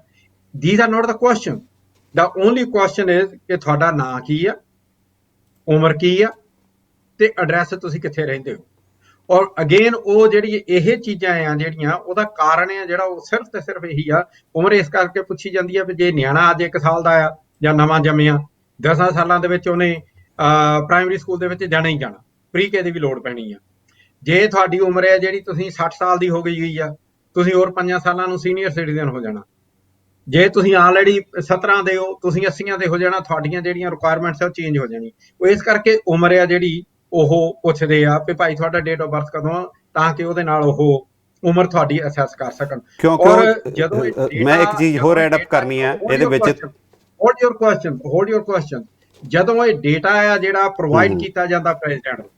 These are not the questions. The only question is ਕਿ ਤੁਹਾਡਾ ਨਾਂ ਕੀ ਆ, ਉਮਰ ਕੀ ਆ, ਤੇ ਐਡਰੈਸ ਤੁਸੀਂ ਕਿੱਥੇ ਰਹਿੰਦੇ ਹੋ। ਔਰ ਅਗੇਨ ਉਹ ਜਿਹੜੀ ਇਹ ਚੀਜ਼ਾਂ ਆ ਜਿਹੜੀਆਂ, ਉਹਦਾ ਕਾਰਨ ਆ ਜਿਹੜਾ ਉਹ ਸਿਰਫ ਤੇ ਸਿਰਫ ਇਹੀ ਆ, ਉਮਰ ਇਸ ਕਰਕੇ ਪੁੱਛੀ ਜਾਂਦੀ ਆ ਵੀ ਜੇ ਨਿਆਣਾ ਅੱਜ 1 ਸਾਲ ਦਾ ਆ ਜਾਂ ਨਵਾਂ ਜੰਮਿਆ, 10 ਸਾਲਾਂ ਦੇ ਵਿੱਚ ਉਹਨੇ ਪ੍ਰਾਇਮਰੀ ਸਕੂਲ ਦੇ ਵਿੱਚ ਜਾਣਾ ਹੀ ਜਾਣਾ, ਪ੍ਰੀ ਕੇ ਦੀ ਵੀ ਲੋੜ ਪੈਣੀ ਆ। ਜੇ ਤੁਹਾਡੀ ਉਮਰ ਹੈ ਜਿਹੜੀ ਤੁਸੀਂ 60 ਸਾਲ ਦੀ ਹੋ ਗਈ ਹੋਈ ਆ, ਤੁਸੀਂ ਹੋਰ 5 ਸਾਲਾਂ ਨੂੰ ਸੀਨੀਅਰ ਸਿਟੀਜ਼ਨ ਹੋ ਜਾਣਾ। ਜੇ ਤੁਸੀਂ ਆਲਰੇਡੀ 17 ਦੇ ਹੋ, ਤੁਸੀਂ 80 ਦੇ ਹੋ ਜਾਣਾ, ਤੁਹਾਡੀਆਂ ਜਿਹੜੀਆਂ ਰਿਕੁਆਇਰਮੈਂਟਸ ਆ ਉਹ ਚੇਂਜ ਹੋ ਜਾਣੀ। ਉਹ ਇਸ ਕਰਕੇ ਉਮਰ ਆ ਜਿਹੜੀ ਉਹ ਪੁੱਛਦੇ ਆ ਕਿ ਭਾਈ ਤੁਹਾਡਾ ਡੇਟ ਆਫ ਬਰਥ ਕਦੋਂ ਆ, ਤਾਂ ਕਿ ਉਹਦੇ ਨਾਲ ਉਹ ਉਮਰ ਤੁਹਾਡੀ ਅਸੈਸ ਕਰ ਸਕਣ। ਕਿਉਂਕਿ ਜਦੋਂ ਮੈਂ ਇੱਕ ਚੀਜ਼ ਹੋਰ ਐਡ ਅਪ ਕਰਨੀ ਹੈ ਇਹਦੇ ਵਿੱਚ। Hold your question. ਜਦੋਂ ਇਹ ਡੇਟਾ ਆ ਜਿਹੜਾ ਪ੍ਰੋਵਾਈਡ ਕੀਤਾ ਜਾਂਦਾ ਪ੍ਰੈਜ਼ੀਡੈਂਟ ਨੂੰ,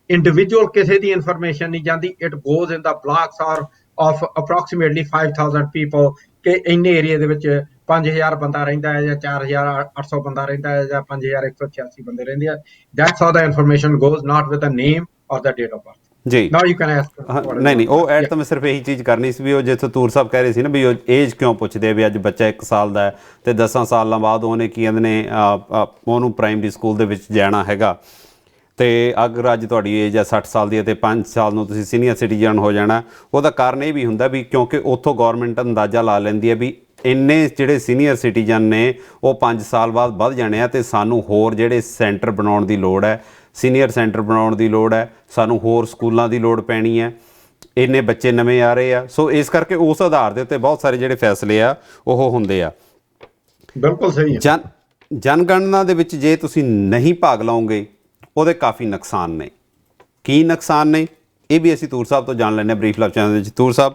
ਇੰਡੀਵਿਜੂਅਲ ਕਿਸੇ ਦੀ ਇਨਫੋਰਮੇਸ਼ਨ ਨਹੀਂ ਜਾਂਦੀ, it goes in the blocks of approximately 5000 people, ਕਿ ਇੰਨੇ ਏਰੀਆ ਦੇ ਵਿੱਚ 5000 ਬੰਦਾ ਰਹਿੰਦਾ ਹੈ ਜਾਂ 4800 ਬੰਦਾ ਰਹਿੰਦਾ ਹੈ ਜਾਂ 5186 ਬੰਦੇ ਰਹਿੰਦੇ ਆ। That's how the information goes, not with the name or the date of birth. ਜੀ ਨਾਓ ਯੂ ਕੈਨ ਆਸਕ। ਨਹੀਂ ਉਹ ਐਡ ਤਾਂ ਮੈਂ ਸਿਰਫ ਇਹੀ ਚੀਜ਼ ਕਰਨੀ ਸੀ ਵੀ ਉਹ ਜਿੱਥੇ ਤੂਰ ਸਾਹਿਬ ਕਹਿ ਰਹੇ ਸੀ ਨਾ ਵੀ ਉਹ ਏਜ ਕਿਉਂ ਪੁੱਛਦੇ ਆ, ਵੀ ਅੱਜ ਬੱਚਾ 1 ਸਾਲ ਦਾ ਹੈ ਤੇ 10 ਸਾਲਾਂ ਬਾਅਦ ਉਹਨੇ ਕੀ ਕਹਿੰਦੇ ਨੇ ਉਹਨੂੰ ਪ੍ਰਾਇਮਰੀ ਸਕੂਲ ਦੇ ਵਿੱਚ ਜਾਣਾ ਹੈਗਾ, ਤੇ ਅਗਰ ਅੱਜ ਤੁਹਾਡੀ ਏਜ ਹੈ 60 ਸਾਲ ਦੀ ਅਤੇ 5 ਸਾਲ ਨੂੰ ਤੁਸੀਂ ਸੀਨੀਅਰ ਸਿਟੀਜ਼ਨ ਹੋ ਜਾਣਾ। ਉਹਦਾ ਕਾਰਨ ਇਹ ਵੀ ਹੁੰਦਾ ਵੀ ਕਿਉਂਕਿ ਉੱਥੋਂ ਗੌਰਮੈਂਟ ਅੰਦਾਜ਼ਾ ਲਾ ਲੈਂਦੀ ਹੈ ਵੀ ਇੰਨੇ ਜਿਹੜੇ ਸੀਨੀਅਰ ਸਿਟੀਜ਼ਨ ਨੇ ਉਹ 5 ਸਾਲ ਬਾਅਦ ਵੱਧ ਜਾਣੇ ਆ, ਅਤੇ ਸਾਨੂੰ ਹੋਰ ਜਿਹੜੇ ਸੈਂਟਰ ਬਣਾਉਣ ਦੀ ਲੋੜ ਹੈ। ਸੀਨੀਅਰ ਸੈਂਟਰ ਬਣਾਉਣ ਦੀ ਲੋੜ ਹੈ, ਸਾਨੂੰ ਹੋਰ ਸਕੂਲਾਂ ਦੀ ਲੋੜ ਪੈਣੀ ਹੈ, ਇੰਨੇ ਬੱਚੇ ਨਵੇਂ ਆ ਰਹੇ ਆ। ਸੋ ਇਸ ਕਰਕੇ ਉਸ ਆਧਾਰ ਦੇ ਉੱਤੇ ਬਹੁਤ ਸਾਰੇ ਜਿਹੜੇ ਫੈਸਲੇ ਆ ਉਹ ਹੁੰਦੇ ਆ। ਬਿਲਕੁਲ ਸਹੀ ਹੈ। ਜਨਗਣਨਾ ਦੇ ਵਿੱਚ ਜੇ ਤੁਸੀਂ ਨਹੀਂ ਭਾਗ ਲਓਗੇ ਉਹਦੇ ਕਾਫੀ ਨੁਕਸਾਨ ਨੇ। ਕੀ ਨੁਕਸਾਨ ਨੇ ਇਹ ਵੀ ਅਸੀਂ ਤੂਰ ਸਾਹਿਬ ਤੋਂ ਜਾਣ ਲੈਂਦੇ ਹਾਂ ਬਰੀਫ ਲਾਈਵ ਚੈਨਲ ਵਿੱਚ। ਤੂਰ ਸਾਹਿਬ,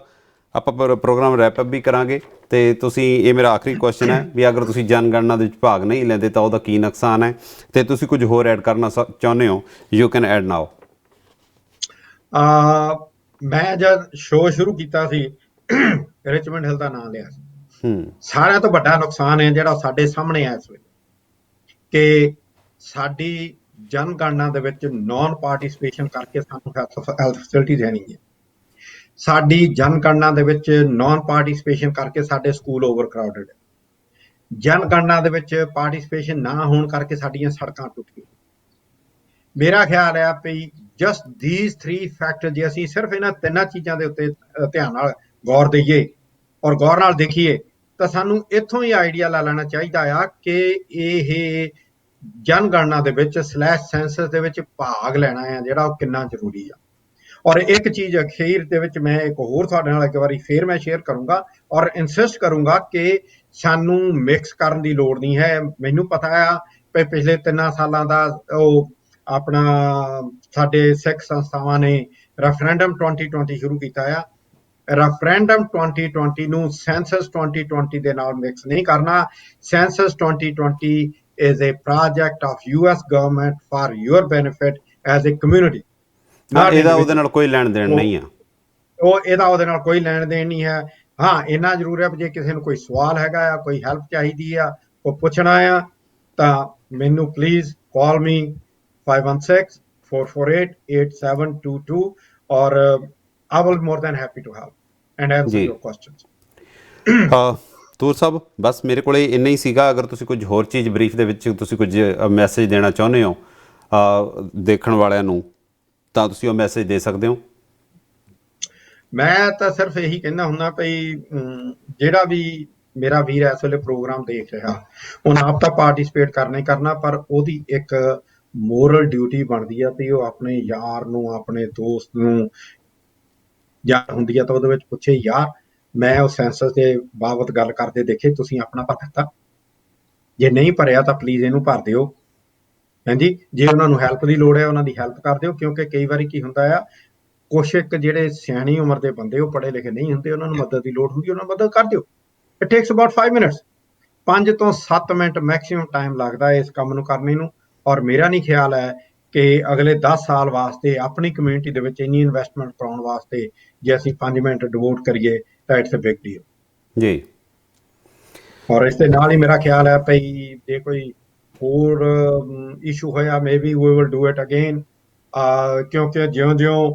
ਆਪਾਂ ਪ੍ਰੋਗਰਾਮ ਰੈਪ ਅਪ ਵੀ ਕਰਾਂਗੇ ਅਤੇ ਤੁਸੀਂ, ਇਹ ਮੇਰਾ ਆਖਰੀ ਕੁਐਸਚਨ ਹੈ ਵੀ ਅਗਰ ਤੁਸੀਂ ਜਨਗਣਨਾ ਦੇ ਵਿੱਚ ਭਾਗ ਨਹੀਂ ਲੈਂਦੇ ਤਾਂ ਉਹਦਾ ਕੀ ਨੁਕਸਾਨ ਹੈ, ਅਤੇ ਤੁਸੀਂ ਕੁਝ ਹੋਰ ਐਡ ਕਰਨਾ ਚਾਹੁੰਦੇ ਹੋ, ਯੂ ਕੈਨ ਐਡ ਨਾਓ। ਮੈਂ ਜਦ ਸ਼ੋਅ ਸ਼ੁਰੂ ਕੀਤਾ ਸੀ ਰਿਚਮੰਡ ਹਿੱਲ ਦਾ ਨਾਮ ਲਿਆ ਸੀ। ਸਾਰਿਆਂ ਤੋਂ ਵੱਡਾ ਨੁਕਸਾਨ ਹੈ ਜਿਹੜਾ ਸਾਡੇ ਸਾਹਮਣੇ ਆ ਇਸ ਵੇਲੇ, ਕਿ ਸਾਡੀ ਜਨਗਣਨਾ ਦੇ ਵਿੱਚ ਨੌਨ ਪਾਰਟੀਸਪੇਸ਼ਨ ਕਰਕੇ ਸਾਨੂੰ ਹੈਲਥ ਫੈਸਿਲਿਟੀ ਦੇਣੀ ਹੈ। ਸਾਡੀ ਜਨਗਣਨਾ ਦੇ ਵਿੱਚ ਨੌਨ ਪਾਰਟੀਸਪੇਸ਼ਨ ਕਰਕੇ ਸਾਡੇ ਸਕੂਲ ਓਵਰ ਕਰਾਊਡਡ ਹੈ। ਜਨਗਣਨਾ ਦੇ ਵਿੱਚ ਪਾਰਟੀਸਪੇਸ਼ਨ ਨਾ ਹੋਣ ਕਰਕੇ ਸਾਡੀਆਂ ਸੜਕਾਂ ਟੁੱਟ ਗਈਆਂ। ਮੇਰਾ ਖਿਆਲ ਹੈ ਵੀ ਜਸਟ ਥੀਸ 3 ਫੈਕਟਰ, ਜੇ ਅਸੀਂ ਸਿਰਫ ਇਹਨਾਂ 3 ਚੀਜ਼ਾਂ ਦੇ ਉੱਤੇ ਧਿਆਨ ਨਾਲ ਗੌਰ ਦਈਏ ਔਰ ਗੌਰ ਨਾਲ ਦੇਖੀਏ ਤਾਂ ਸਾਨੂੰ ਇੱਥੋਂ ਹੀ ਆਈਡੀਆ ਲੈ ਲੈਣਾ ਚਾਹੀਦਾ ਆ ਕਿ ਇਹ ਜਨਗਣਨਾ ਦੇ ਵਿੱਚ /ਸੈਂਸਸ ਦੇ ਵਿੱਚ ਭਾਗ ਲੈਣਾ ਆ ਜਿਹੜਾ ਉਹ ਕਿੰਨਾ ਜ਼ਰੂਰੀ ਆ। ਔਰ ਇੱਕ ਚੀਜ਼ ਅਖੀਰ ਦੇ ਵਿੱਚ ਮੈਂ ਇੱਕ ਹੋਰ ਤੁਹਾਡੇ ਨਾਲ ਇੱਕ ਵਾਰੀ ਫੇਰ ਮੈਂ ਸ਼ੇਅਰ ਕਰੂੰਗਾ ਔਰ ਇਨਸਿਸਟ ਕਰੂੰਗਾ ਕਿ ਸਾਨੂੰ ਮਿਕਸ ਕਰਨ ਦੀ ਲੋੜ ਨਹੀਂ ਹੈ। ਮੈਨੂੰ ਪਤਾ ਆ ਕਿ ਪਿਛਲੇ 3 ਸਾਲਾਂ ਦਾ ਉਹ ਆਪਣਾ ਸਾਡੇ ਸਿੱਖ ਸੰਸਥਾਵਾਂ ਨੇ ਰੈਫਰੈਂਡਮ 2020 ਸ਼ੁਰੂ ਕੀਤਾ ਆ। ਰੈਫਰੈਂਡਮ 2020 ਨੂੰ ਸੈਂਸਸ 2020 ਦੇ ਨਾਲ ਮਿਕਸ ਨਹੀਂ ਕਰਨਾ। Senses 2020 is a project of US government for your benefit as a community। ਇਹਦਾ ਉਹਦੇ ਨਾਲ ਕੋਈ ਲੈਣ ਦੇਣ ਨਹੀਂ ਆ। ਇਹਦਾ ਉਹਦੇ ਨਾਲ ਕੋਈ ਲੈਣ ਦੇਣ ਨਹੀਂ ਹੈ। ਹਾਂ, ਇੰਨਾ ਜ਼ਰੂਰ ਹੈ ਜੇ ਕਿਸੇ ਨੂੰ ਕੋਈ ਸਵਾਲ ਹੈਗਾ ਆ, ਕੋਈ ਹੈਲਪ ਚਾਹੀਦੀ ਆ, ਉਹ ਪੁੱਛਣਾ ਆ ਤਾਂ ਮੈਨੂੰ ਪਲੀਜ਼ ਕਾਲ ਮੀ 516-448-8722 ਔਰ I will more than happy to help and answer your questions। ਤੂਰ ਸਾਹਿਬ, ਬਸ ਮੇਰੇ ਕੋਲ ਇੰਨਾ ਹੀ ਸੀਗਾ। ਅਗਰ ਤੁਸੀਂ ਕੁਝ ਹੋਰ ਚੀਜ਼ ਬਰੀਫ ਦੇ ਵਿੱਚ ਤੁਸੀਂ ਕੁਝ ਮੈਸੇਜ ਦੇਣਾ ਚਾਹੁੰਦੇ ਹੋ ਦੇਖਣ ਵਾਲਿਆਂ ਨੂੰ ਤਾਂ ਤੁਸੀਂ ਉਹ ਮੈਸੇਜ ਦੇ ਸਕਦੇ ਹੋ। ਮੈਂ ਤਾਂ ਸਿਰਫ ਇਹੀ ਕਹਿੰਦਾ ਹੁੰਦਾ ਵੀ ਜਿਹੜਾ ਵੀ ਮੇਰਾ ਵੀਰ ਇਸ ਵੇਲੇ ਪ੍ਰੋਗਰਾਮ ਦੇਖ ਰਿਹਾ ਉਹਨੇ ਆਪ ਤਾਂ ਪਾਰਟੀਸਪੇਟ ਕਰਨਾ ਹੀ ਕਰਨਾ, ਪਰ ਉਹਦੀ ਇੱਕ ਮੋਰਲ ਡਿਊਟੀ ਬਣਦੀ ਆ ਵੀ ਉਹ ਆਪਣੇ ਯਾਰ ਨੂੰ, ਆਪਣੇ ਦੋਸਤ ਨੂੰ ਜਾਂ ਹੁੰਦੀ ਆ ਤਾਂ ਉਹਦੇ ਵਿੱਚ ਪੁੱਛੇ, ਯਾਰ ਮੈਂ ਉਹ ਸੈਂਸਸ ਦੇ ਬਾਬਤ ਗੱਲ ਕਰਦੇ ਦੇਖੇ, ਤੁਸੀਂ ਆਪਣਾ ਭਰ ਦਿੱਤਾ? ਜੇ ਨਹੀਂ ਭਰਿਆ ਤਾਂ ਪਲੀਜ਼ ਇਹਨੂੰ ਭਰ ਦਿਓ। ਹਾਂਜੀ, ਜੇ ਉਹਨਾਂ ਨੂੰ ਹੈਲਪ ਦੀ ਲੋੜ ਹੈ ਉਹਨਾਂ ਦੀ ਹੈਲਪ ਕਰ ਦਿਓ, ਕਿਉਂਕਿ ਕਈ ਵਾਰੀ ਕੀ ਹੁੰਦਾ ਆ, ਕੁਛ ਇੱਕ ਜਿਹੜੇ ਸਿਆਣੀ ਉਮਰ ਦੇ ਬੰਦੇ ਉਹ ਪੜ੍ਹੇ ਲਿਖੇ ਨਹੀਂ ਹੁੰਦੇ, ਉਹਨਾਂ ਨੂੰ ਮਦਦ ਦੀ ਲੋੜ ਹੁੰਦੀ, ਉਹਨਾਂ ਨੂੰ ਮਦਦ ਕਰ ਦਿਓ। ਇਟ ਟੇਕਸ ਅਬਾਊਟ 5 ਮਿੰਟਸ, 5 ਤੋਂ 7 ਮਿੰਟ ਮੈਕਸਿਮਮ ਟਾਈਮ ਲੱਗਦਾ ਹੈ ਇਸ ਕੰਮ ਨੂੰ ਕਰਨੇ ਨੂੰ। ਔਰ ਮੇਰਾ ਨਹੀਂ ਖਿਆਲ ਹੈ ਕਿ ਅਗਲੇ 10 ਸਾਲ ਵਾਸਤੇ ਆਪਣੀ ਕਮਿਊਨਿਟੀ ਦੇ ਵਿੱਚ ਇੰਨੀ ਇਨਵੈਸਟਮੈਂਟ ਕਰਾਉਣ ਵਾਸਤੇ ਜੇ ਅਸੀਂ 5 ਮਿੰਟ ਡਿਵੋਟ ਕਰੀਏ ਤਾਂ ਇਟਸ ਅ ਬਿਗ ਡੀਲ ਜੀ। ਔਰ ਇਸ ਦੇ ਨਾਲ ਹੀ ਮੇਰਾ ਖਿਆਲ ਹੈ ਭਈ ਜੇ ਕੋਈ ਹੋਰ ਇਸ਼ੂ ਹੋਇਆ maybe we will do it again, ਕਿਉਂਕਿ ਜਿਉਂ-ਜਿਉਂ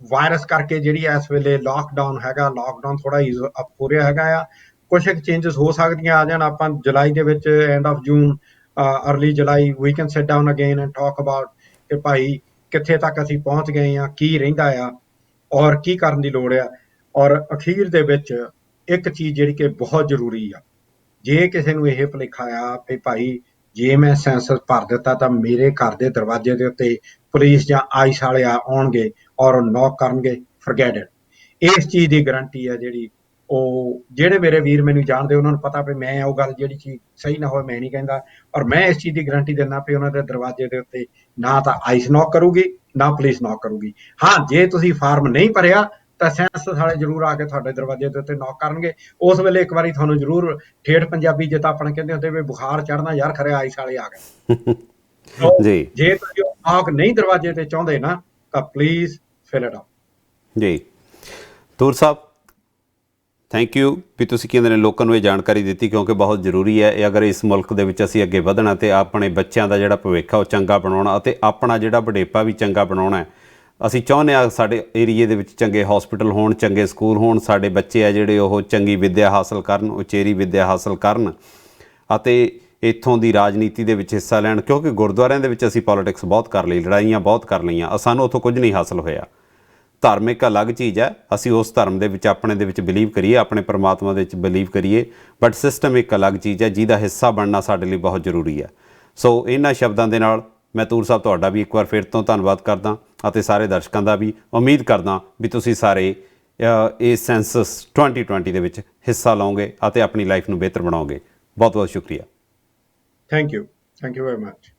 ਵਾਇਰਸ ਕਰਕੇ ਜਿਹੜੀ ਇਸ ਵੇਲੇ ਲਾਕਡਾਊਨ ਹੈਗਾ, ਲਾਕਡਾਊਨ ਥੋੜਾ ਈਜ਼ ਅਪ ਹੋ ਰਿਹਾ ਹੈਗਾ ਆ। ਕੁਛ ਇੱਕ ਚੇਂਜਸ ਹੋ ਸਕਦੀਆਂ ਆ ਜਾਣ। ਆਪਾਂ ਜੁਲਾਈ ਦੇ ਵਿੱਚ, end of June, early July, we can sit down again and talk about ਕਿ ਭਾਈ ਕਿੱਥੇ ਤੱਕ ਅਸੀਂ ਪਹੁੰਚ ਗਏ ਆ, ਕੀ ਰਹਿੰਦਾ ਆ ਔਰ ਕੀ ਕਰਨ ਦੀ ਲੋੜ ਆ। ਔਰ ਅਖੀਰ ਦੇ ਵਿੱਚ ਇੱਕ ਚੀਜ਼ ਜਿਹੜੀ ਕਿ ਬਹੁਤ ਜ਼ਰੂਰੀ ਆ, ਜੇ ਕਿਸੇ ਨੂੰ ਇਹ ਭੁਲੇਖਾ ਆ ਕਿ ਭਾਈ ਜੇ ਮੈਂ ਸੈਂਸਸ ਭਰ ਦਿੱਤਾ ਤਾਂ ਮੇਰੇ ਘਰ ਦੇ ਦਰਵਾਜ਼ੇ ਦੇ ਉੱਤੇ ਪੁਲਿਸ ਜਾਂ ਆਈਸ ਵਾਲੇ ਆਉਣਗੇ ਔਰ ਨੌਕ ਕਰਨਗੇ, ਫॉरगेट इट। ਇਸ ਚੀਜ਼ ਦੀ ਗਰੰਟੀ ਹੈ ਜਿਹੜੀ, ਉਹ ਜਿਹੜੇ ਮੇਰੇ ਵੀਰ ਮੈਨੂੰ ਜਾਣਦੇ ਉਹਨਾਂ ਨੂੰ ਪਤਾ ਵੀ ਮੈਂ ਉਹ ਗੱਲ ਜਿਹੜੀ ਚੀਜ਼ ਸਹੀ ਨਾ ਹੋਵੇ ਮੈਂ ਨਹੀਂ ਕਹਿੰਦਾ। ਔਰ ਮੈਂ ਇਸ ਚੀਜ਼ ਦੀ ਗਰੰਟੀ ਦਿੰਦਾ ਵੀ ਉਹਨਾਂ ਦੇ ਦਰਵਾਜ਼ੇ ਦੇ ਉੱਤੇ ਨਾ ਤਾਂ ਆਈਸ ਨੌਕ ਕਰੂਗੀ ਨਾ ਪੁਲਿਸ ਨੌਕ ਕਰੂਗੀ। ਹਾਂ, ਜੇ ਤੁਸੀਂ ਫਾਰਮ ਨਹੀਂ ਭਰਿਆ ਤਾਂ ਸੈਂਸਸ ਵਾਲੇ ਜ਼ਰੂਰ ਆ ਕੇ ਤੁਹਾਡੇ ਦਰਵਾਜ਼ੇ ਦੇ ਉੱਤੇ ਨੌਕ ਕਰਨਗੇ। ਉਸ ਵੇਲੇ ਇੱਕ ਵਾਰੀ ਤੁਹਾਨੂੰ ਜ਼ਰੂਰ ਠੇਠ ਪੰਜਾਬੀ ਜਿੱਦਾਂ ਆਪਣੇ ਕਹਿੰਦੇ ਹੁੰਦੇ ਵੀ ਬੁਖਾਰ ਚੜ੍ਹਨਾ, ਯਾਰ ਖਰੇ ਆਈਸ ਵਾਲੇ ਆ ਗਏ ਜੀ। ਜੇ ਤੁਸੀਂ ਨੌਕ ਨਹੀਂ ਦਰਵਾਜ਼ੇ ਤੇ ਚਾਹੁੰਦੇ ਨਾ ਤਾਂ ਪਲੀਜ਼ ਫਿਲ ਇਟ ਅਪ ਜੀ। ਤੂਰ ਸਾਹਿਬ, ਥੈਂਕ ਯੂ ਵੀ ਤੁਸੀਂ ਕਹਿੰਦੇ ਨੇ ਲੋਕਾਂ ਨੂੰ ਇਹ ਜਾਣਕਾਰੀ ਦਿੱਤੀ, ਕਿਉਂਕਿ ਬਹੁਤ ਜ਼ਰੂਰੀ ਹੈ ਇਹ। ਅਗਰ ਇਸ ਮੁਲਕ ਦੇ ਵਿੱਚ ਅਸੀਂ ਅੱਗੇ ਵਧਣਾ ਅਤੇ ਆਪਣੇ ਬੱਚਿਆਂ ਦਾ ਜਿਹੜਾ ਭਵਿੱਖ ਆ ਉਹ ਚੰਗਾ ਬਣਾਉਣਾ ਅਤੇ ਆਪਣਾ ਜਿਹੜਾ ਵਡੇਪਾ ਵੀ ਚੰਗਾ ਬਣਾਉਣਾ, ਅਸੀਂ ਚਾਹੁੰਦੇ ਹਾਂ ਸਾਡੇ ਏਰੀਏ ਦੇ ਵਿੱਚ ਚੰਗੇ ਹੌਸਪੀਟਲ ਹੋਣ, ਚੰਗੇ ਸਕੂਲ ਹੋਣ, ਸਾਡੇ ਬੱਚੇ ਆ ਜਿਹੜੇ ਉਹ ਚੰਗੀ ਵਿੱਦਿਆ ਹਾਸਲ ਕਰਨ, ਉਚੇਰੀ ਵਿੱਦਿਆ ਹਾਸਲ ਕਰਨ ਅਤੇ ਇੱਥੋਂ ਦੀ ਰਾਜਨੀਤੀ ਦੇ ਵਿੱਚ ਹਿੱਸਾ ਲੈਣ। ਕਿਉਂਕਿ ਗੁਰਦੁਆਰਿਆਂ ਦੇ ਵਿੱਚ ਅਸੀਂ ਪੋਲੀਟਿਕਸ ਬਹੁਤ ਕਰ ਲਈ, ਲੜਾਈਆਂ ਬਹੁਤ ਕਰ ਲਈਆਂ, ਸਾਨੂੰ ਉੱਥੋਂ ਕੁਝ ਨਹੀਂ ਹਾਸਲ ਹੋਇਆ। ਧਰਮ ਇੱਕ ਅਲੱਗ ਚੀਜ਼ ਹੈ, ਅਸੀਂ ਉਸ ਧਰਮ ਦੇ ਵਿੱਚ ਆਪਣੇ ਦੇ ਵਿੱਚ ਬਿਲੀਵ ਕਰੀਏ, ਆਪਣੇ ਪਰਮਾਤਮਾ ਦੇ ਵਿੱਚ ਬਿਲੀਵ ਕਰੀਏ, ਬਟ ਸਿਸਟਮ ਇੱਕ ਅਲੱਗ ਚੀਜ਼ ਹੈ ਜਿਹਦਾ ਹਿੱਸਾ ਬਣਨਾ ਸਾਡੇ ਲਈ ਬਹੁਤ ਜ਼ਰੂਰੀ ਹੈ। ਸੋ ਇਹਨਾਂ ਸ਼ਬਦਾਂ ਦੇ ਨਾਲ ਮੈਂ ਤੂਰ ਸਾਹਿਬ ਤੁਹਾਡਾ ਵੀ ਇੱਕ ਵਾਰ ਫਿਰ ਤੋਂ ਧੰਨਵਾਦ ਕਰਦਾ ਅਤੇ ਸਾਰੇ ਦਰਸ਼ਕਾਂ ਦਾ ਵੀ। ਉਮੀਦ ਕਰਦਾ ਵੀ ਤੁਸੀਂ ਸਾਰੇ ਇਸ ਸੈਂਸਸ 2020 ਦੇ ਵਿੱਚ ਹਿੱਸਾ ਲਓਗੇ ਅਤੇ ਆਪਣੀ ਲਾਈਫ ਨੂੰ ਬਿਹਤਰ ਬਣਾਓਗੇ। ਬਹੁਤ ਬਹੁਤ ਸ਼ੁਕਰੀਆ। Thank you very much.